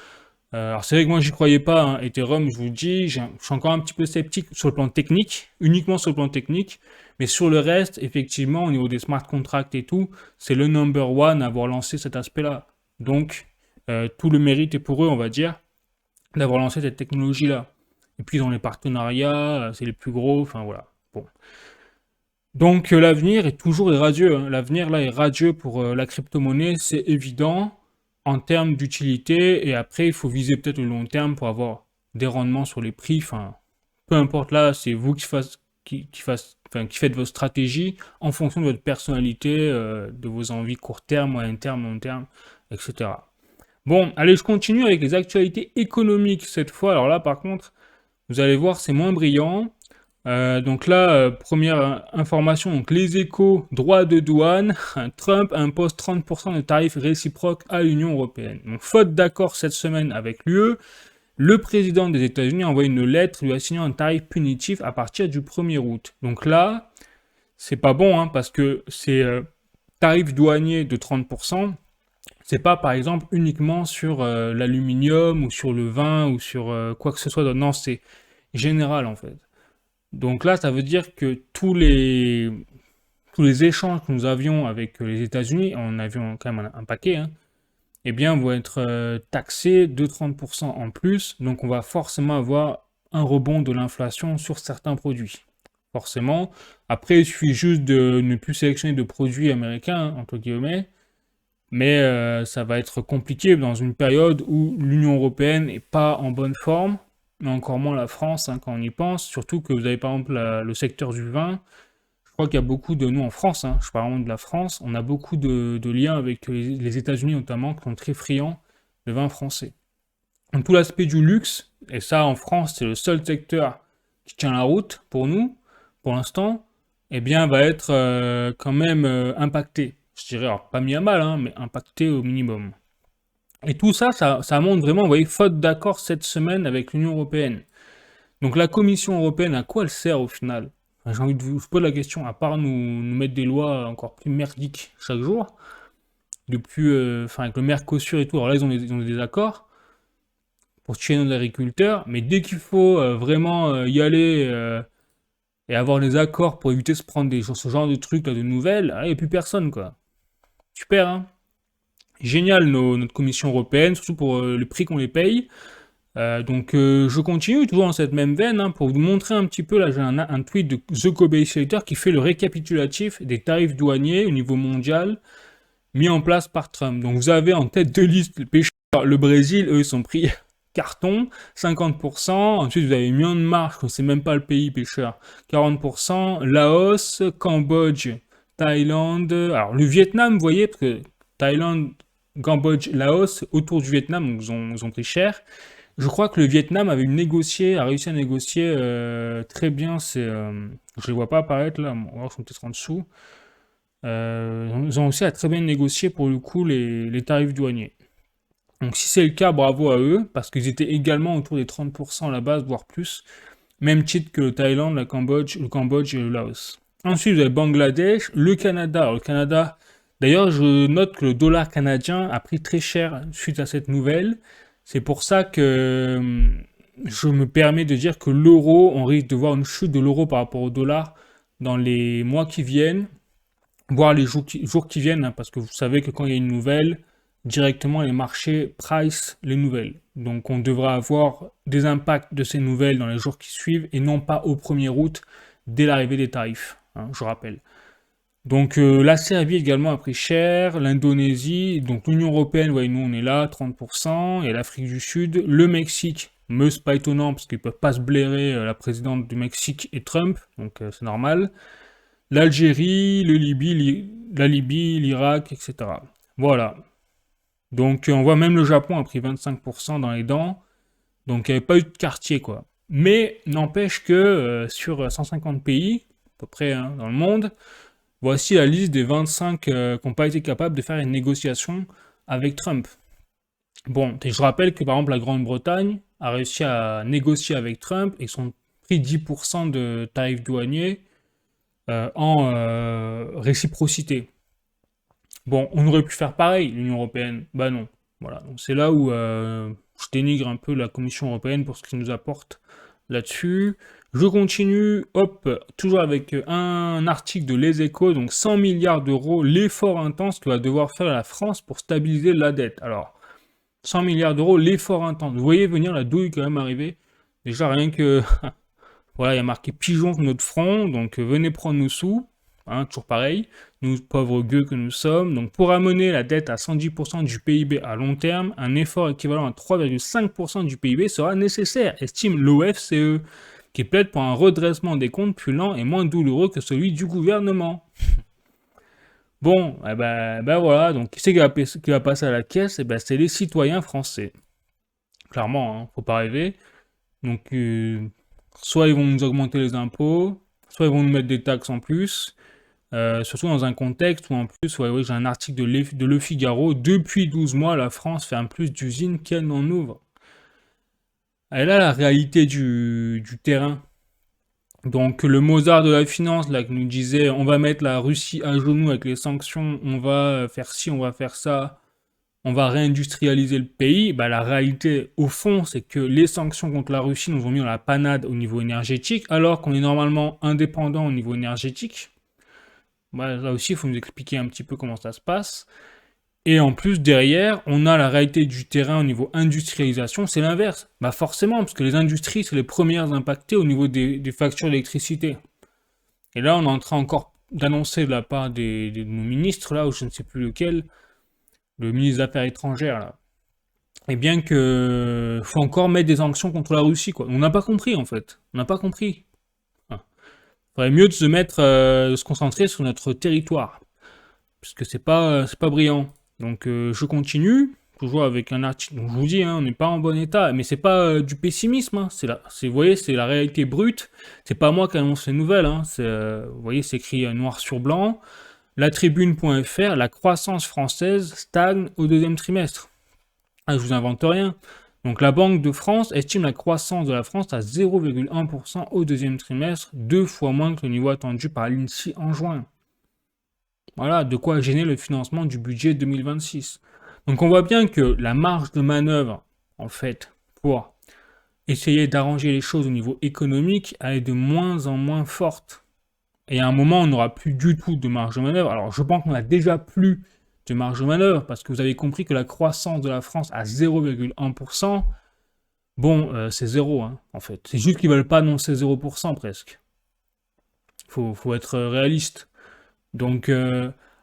S1: Alors c'est vrai que moi j'y croyais pas, hein. Ethereum, je vous le dis, je suis encore un petit peu sceptique sur le plan technique, uniquement sur le plan technique, mais sur le reste, effectivement, au niveau des smart contracts et tout, c'est le number one à avoir lancé cet aspect-là. Donc, tout le mérite est pour eux, on va dire, d'avoir lancé cette technologie-là. Et puis dans les partenariats, c'est les plus gros, enfin voilà. Bon. Donc l'avenir est toujours radieux, hein. L'avenir là est radieux pour la crypto-monnaie, c'est évident en termes d'utilité. Et après, il faut viser peut-être le long terme pour avoir des rendements sur les prix. Enfin, peu importe là, c'est vous qui faites votre stratégie en fonction de votre personnalité, de vos envies court terme, moyen terme, long terme, etc. Bon, allez, je continue avec les actualités économiques cette fois. Alors là, par contre, vous allez voir, c'est moins brillant. Donc là, première information, donc les échos, droits de douane, Trump impose 30% de tarifs réciproques à l'Union européenne. Donc faute d'accord cette semaine avec l'UE, le président des États-Unis a envoyé une lettre lui assignant un tarif punitif à partir du 1er août. Donc là, c'est pas bon, hein, parce que ces tarifs douaniers de 30%, c'est pas par exemple uniquement sur l'aluminium ou sur le vin ou sur quoi que ce soit. Non, c'est général en fait. Donc là, ça veut dire que tous les échanges que nous avions avec les États-Unis, en avions quand même un paquet, hein, eh bien, vont être taxés de 30% en plus. Donc on va forcément avoir un rebond de l'inflation sur certains produits. Forcément. Après, il suffit juste de ne plus sélectionner de produits américains, hein, entre guillemets. Mais ça va être compliqué dans une période où l'Union européenne n'est pas en bonne forme, mais encore moins la France, hein, quand on y pense. Surtout que vous avez par exemple le secteur du vin. Je crois qu'il y a beaucoup de nous en France, hein, je parle vraiment de la France, on a beaucoup de liens avec les États-Unis notamment, qui sont très friands de vin français. Donc tout l'aspect du luxe, et ça en France c'est le seul secteur qui tient la route pour nous, pour l'instant, eh bien va être quand même impacté. Je dirais, alors pas mis à mal, hein, mais impacté au minimum. Et tout ça, ça montre vraiment, vous voyez, faute d'accord cette semaine avec l'Union européenne. Donc la Commission européenne, à quoi elle sert au final? Enfin, j'ai envie de vous poser la question, à part nous mettre des lois encore plus merdiques chaque jour, depuis, avec le Mercosur et tout, alors là ils ont des accords pour tuer nos agriculteurs, mais dès qu'il faut vraiment y aller et avoir des accords pour éviter de se prendre ce genre de trucs, là, de nouvelles, il n'y a plus personne, quoi. Super, hein? Génial, notre Commission européenne, surtout pour le prix qu'on les paye. Donc je continue toujours dans cette même veine, hein, pour vous montrer un petit peu, là j'ai un tweet de The Kobe Slater qui fait le récapitulatif des tarifs douaniers au niveau mondial mis en place par Trump. Donc vous avez en tête de liste le pêcheur, le Brésil, eux ils sont pris carton, 50%. Ensuite vous avez Myanmar, je ne sais même pas le pays pêcheur, 40%. Laos, Cambodge, Thaïlande. Alors le Vietnam, vous voyez, parce que Thaïlande, Cambodge, Laos, autour du Vietnam, donc ils ont pris cher. Je crois que le Vietnam a réussi à négocier très bien. Je ne les vois pas apparaître là, on va voir, ils sont peut-être en dessous. Ils ont réussi à très bien négocier pour le coup les tarifs douaniers. Donc si c'est le cas, bravo à eux, parce qu'ils étaient également autour des 30% à la base, voire plus. Même titre que le Thaïlande, le Cambodge et le Laos. Ensuite, vous avez Bangladesh, le Canada. Alors, le Canada, d'ailleurs, je note que le dollar canadien a pris très cher suite à cette nouvelle. C'est pour ça que je me permets de dire que l'euro, on risque de voir une chute de l'euro par rapport au dollar dans les mois qui viennent, voire les jours qui viennent, hein, parce que vous savez que quand il y a une nouvelle, directement les marchés price les nouvelles. Donc on devra avoir des impacts de ces nouvelles dans les jours qui suivent et non pas au 1er août dès l'arrivée des tarifs, hein, je rappelle. Donc la Serbie également a pris cher, l'Indonésie, donc l'Union Européenne, voyez, nous on est là, 30%, et l'Afrique du Sud, le Mexique Mais c'est pas étonnant parce qu'ils peuvent pas se blairer la présidente du Mexique et Trump, donc c'est normal. L'Algérie, la Libye, l'Irak, etc. Voilà. Donc on voit même le Japon a pris 25% dans les dents. Donc il n'y avait pas eu de quartier, quoi. Mais n'empêche que sur 150 pays, à peu près hein, dans le monde, voici la liste des 25 qui n'ont pas été capables de faire une négociation avec Trump. Bon, et je rappelle que par exemple la Grande-Bretagne a réussi à négocier avec Trump et ils ont pris 10% de tarifs douaniers en réciprocité. Bon, on aurait pu faire pareil, l'Union Européenne. Bah non. Voilà, donc c'est là où je dénigre un peu la Commission Européenne pour ce qu'ils nous apporte là-dessus. Je continue, hop, toujours avec un article de Les Échos, donc 100 milliards d'euros, l'effort intense que va devoir faire la France pour stabiliser la dette. Alors, 100 milliards d'euros, l'effort intense. Vous voyez venir la douille quand même arriver. Déjà, rien que, voilà, il y a marqué pigeon sur notre front, donc venez prendre nos sous. Hein, toujours pareil, nous pauvres gueux que nous sommes. Donc pour amener la dette à 110% du PIB à long terme, un effort équivalent à 3,5% du PIB sera nécessaire, estime l'OFCE, qui plaide pour un redressement des comptes plus lent et moins douloureux que celui du gouvernement. Bon, eh ben voilà, donc qui c'est qui va passer à la caisse? Eh ben, c'est les citoyens français. Clairement, hein, faut pas rêver. Donc soit ils vont nous augmenter les impôts, soit ils vont nous mettre des taxes en plus. Surtout dans un contexte où en plus, ouais, j'ai un article de Le Figaro, depuis 12 mois, la France ferme plus d'usines qu'elle n'en ouvre. Et là, la réalité du terrain. Donc le Mozart de la finance, là, qui nous disait, on va mettre la Russie à genoux avec les sanctions, on va faire ci, on va faire ça, on va réindustrialiser le pays, bah, la réalité, au fond, c'est que les sanctions contre la Russie nous ont mis dans la panade au niveau énergétique, alors qu'on est normalement indépendant au niveau énergétique. Bah, là aussi, il faut nous expliquer un petit peu comment ça se passe. Et en plus, derrière, on a la réalité du terrain au niveau industrialisation, c'est l'inverse. Bah forcément, parce que les industries, c'est les premières impactées au niveau des factures d'électricité. Et là, on est en train encore d'annoncer de la part de nos ministres, là, ou je ne sais plus lequel, le ministre des Affaires étrangères, là, et bien que faut encore mettre des sanctions contre la Russie, quoi. On n'a pas compris, en fait. On n'a pas compris. Il faudrait mieux de de se concentrer sur notre territoire, puisque c'est pas brillant. Donc je continue, toujours avec un article. Donc je vous dis, hein, on n'est pas en bon état, mais c'est pas du pessimisme. Hein, vous voyez, c'est la réalité brute. C'est pas moi qui annonce ces nouvelles. Hein, vous voyez, c'est écrit noir sur blanc. La Tribune.fr, la croissance française stagne au deuxième trimestre. Ah, je vous invente rien. Donc la Banque de France estime la croissance de la France à 0,1% au deuxième trimestre, 2 fois moins que le niveau attendu par l'INSEE en juin. Voilà, de quoi gêner le financement du budget 2026. Donc on voit bien que la marge de manœuvre, en fait, pour essayer d'arranger les choses au niveau économique, elle est de moins en moins forte. Et à un moment, on n'aura plus du tout de marge de manœuvre. Alors je pense qu'on a déjà plus de marge de manœuvre, parce que vous avez compris que la croissance de la France à 0,1%, bon, c'est zéro, hein, en fait. C'est juste qu'ils ne veulent pas annoncer 0% presque. Faut être réaliste. Donc,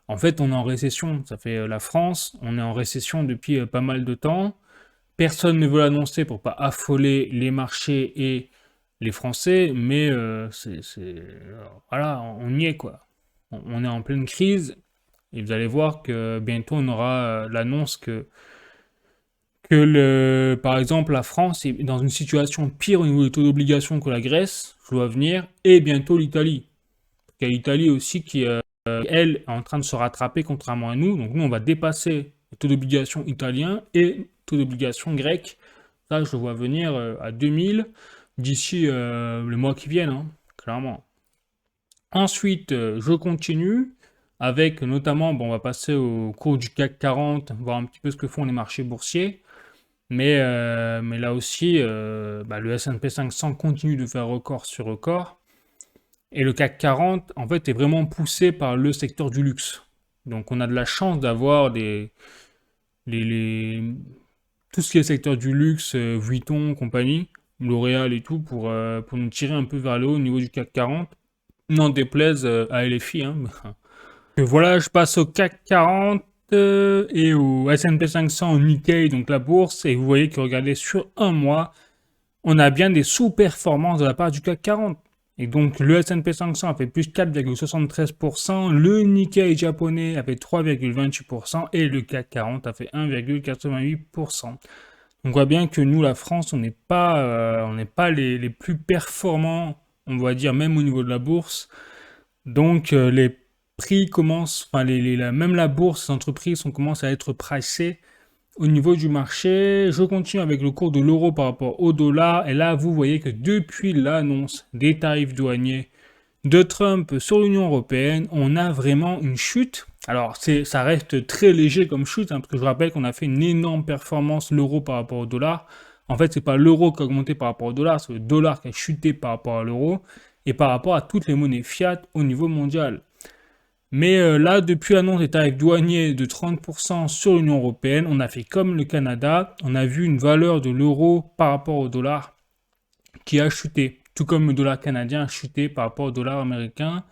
S1: en fait, on est en récession. Ça fait la France, on est en récession depuis pas mal de temps. Personne ne veut l'annoncer pour pas affoler les marchés et les Français, mais voilà, on y est quoi. On est en pleine crise et vous allez voir que bientôt on aura l'annonce que par exemple, la France est dans une situation pire au niveau des taux d'obligation que la Grèce, je dois venir, et bientôt l'Italie. Il y a l'Italie aussi qui elle, est en train de se rattraper contrairement à nous. Donc nous, on va dépasser les taux d'obligation italiens et les taux d'obligation grecs. Ça, je le vois venir à 2000 d'ici les mois qui viennent, hein, clairement. Ensuite, je continue avec notamment, bon, on va passer au cours du CAC 40, voir un petit peu ce que font les marchés boursiers. Mais là aussi, le S&P 500 continue de faire record sur record. Et le CAC 40, en fait, est vraiment poussé par le secteur du luxe. Donc, on a de la chance d'avoir tout ce qui est secteur du luxe, Vuitton, compagnie, L'Oréal et tout, pour nous tirer un peu vers le haut au niveau du CAC 40. N'en déplaise à LFI. Hein. Et voilà, je passe au CAC 40 et au S&P 500, au Nikkei, donc la bourse. Et vous voyez que, regardez, sur un mois, on a bien des sous-performances de la part du CAC 40. Et donc, le S&P 500 a fait plus 4,73%, le Nikkei japonais a fait 3,28% et le CAC 40 a fait 1,88%. Donc, on voit bien que nous, la France, on n'est pas les plus performants, on va dire, même au niveau de la bourse. Donc, les prix commencent, enfin, même la bourse, les entreprises, on commence à être pricées au niveau du marché. Je continue avec le cours de l'euro par rapport au dollar. Et là, vous voyez que depuis l'annonce des tarifs douaniers de Trump sur l'Union européenne, on a vraiment une chute. Alors, ça reste très léger comme chute, hein, parce que je rappelle qu'on a fait une énorme performance, l'euro par rapport au dollar. En fait, c'est pas l'euro qui a augmenté par rapport au dollar, c'est le dollar qui a chuté par rapport à l'euro et par rapport à toutes les monnaies fiat au niveau mondial. Mais là, depuis l'annonce des tarifs douaniers de 30% sur l'Union européenne, on a fait comme le Canada, on a vu une valeur de l'euro par rapport au dollar qui a chuté, tout comme le dollar canadien a chuté par rapport au dollar américain.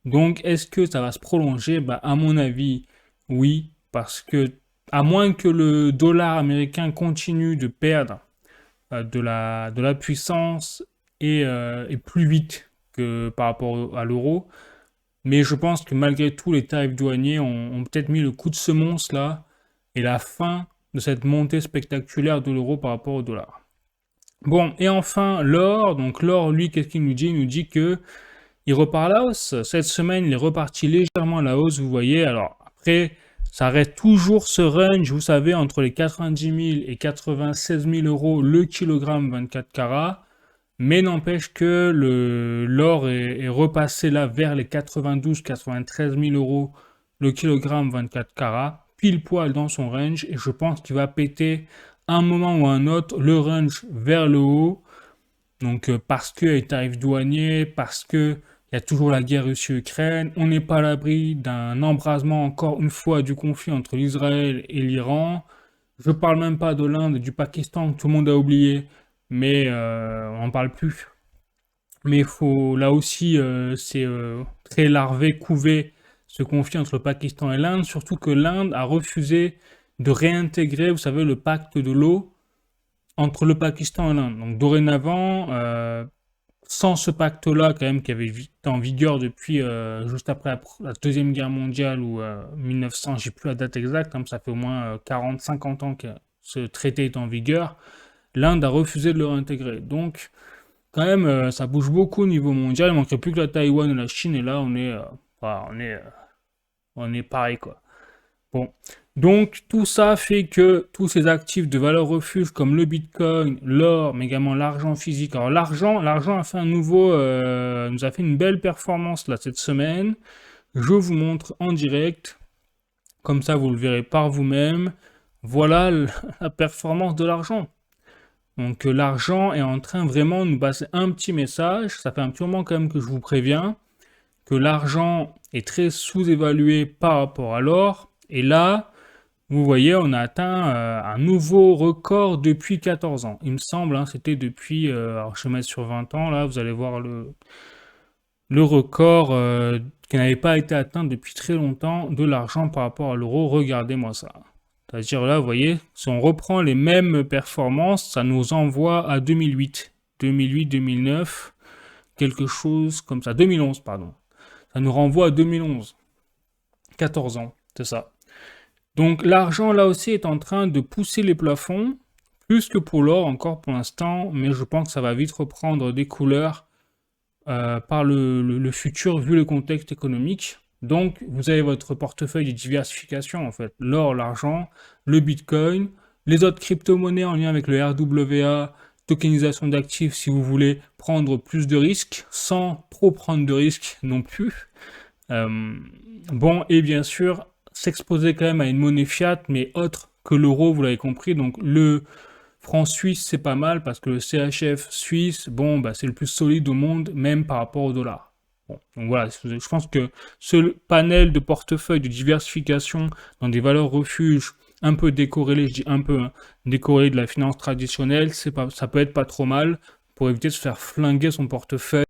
S1: Donc, est-ce que ça va se prolonger? Bah, à mon avis, oui, parce que à moins que le dollar américain continue de perdre de la puissance et plus vite que par rapport à l'euro. Mais je pense que malgré tout, les tarifs douaniers ont peut-être mis le coup de semonce là et la fin de cette montée spectaculaire de l'euro par rapport au dollar. Bon, et enfin, l'or. Donc l'or, lui, qu'est-ce qu'il nous dit? Il nous dit que il repart à la hausse. Cette semaine, il est reparti légèrement à la hausse, vous voyez. Alors après, ça reste toujours ce range, vous savez, entre les 90 000 et 96 000 euros le kilogramme 24 carats. Mais n'empêche que l'or est repassé là vers les 92-93 000 euros le kilogramme 24 carats, pile poil dans son range, et je pense qu'il va péter un moment ou un autre le range vers le haut. Donc parce que les tarifs douaniers, parce que il y a toujours la guerre Russie-Ukraine, on n'est pas à l'abri d'un embrasement encore une fois du conflit entre l'Israël et l'Iran. Je parle même pas de l'Inde et du Pakistan que tout le monde a oublié, mais on n'en parle plus. Mais là aussi, c'est très larvé, couvé ce conflit entre le Pakistan et l'Inde, surtout que l'Inde a refusé de réintégrer, vous savez, le pacte de l'eau entre le Pakistan et l'Inde. Donc dorénavant, sans ce pacte-là, quand même, qui avait été en vigueur depuis juste après la Deuxième Guerre mondiale ou 1900, j'ai plus la date exacte, hein, ça fait au moins 40-50 ans que ce traité est en vigueur, l'Inde a refusé de le réintégrer. Donc, quand même, ça bouge beaucoup au niveau mondial, il ne manquerait plus que la Taïwan et la Chine, et là, on est pareil, quoi. Bon, donc tout ça fait que tous ces actifs de valeur refuge comme le Bitcoin, l'or, mais également l'argent physique. Alors l'argent a fait nous a fait une belle performance là cette semaine. Je vous montre en direct, comme ça vous le verrez par vous-même. Voilà la performance de l'argent. Donc l'argent est en train vraiment de nous passer un petit message. Ça fait un petit moment quand même que je vous préviens que l'argent est très sous-évalué par rapport à l'or. Et là, vous voyez, on a atteint un nouveau record depuis 14 ans. Il me semble, hein, c'était depuis, alors je vais mettre sur 20 ans, là, vous allez voir le record qui n'avait pas été atteint depuis très longtemps de l'argent par rapport à l'euro. Regardez-moi ça. C'est-à-dire là, vous voyez, si on reprend les mêmes performances, ça nous envoie à 2008, 2009, quelque chose comme ça. 2011, pardon. Ça nous renvoie à 2011. 14 ans, c'est ça. Donc l'argent là aussi est en train de pousser les plafonds, plus que pour l'or encore pour l'instant, mais je pense que ça va vite reprendre des couleurs par le futur vu le contexte économique. Donc vous avez votre portefeuille de diversification en fait, l'or, l'argent, le bitcoin, les autres crypto-monnaies en lien avec le RWA, tokenisation d'actifs si vous voulez prendre plus de risques, sans trop prendre de risques non plus. Bon, et bien sûr, s'exposer quand même à une monnaie fiat, mais autre que l'euro, vous l'avez compris. Donc le franc suisse, c'est pas mal parce que le CHF suisse, bon, bah, c'est le plus solide au monde, même par rapport au dollar. Bon, donc voilà, je pense que ce panel de portefeuille de diversification dans des valeurs refuges un peu décorrélées, je dis un peu, hein, décorrélées de la finance traditionnelle, ça peut être pas trop mal pour éviter de se faire flinguer son portefeuille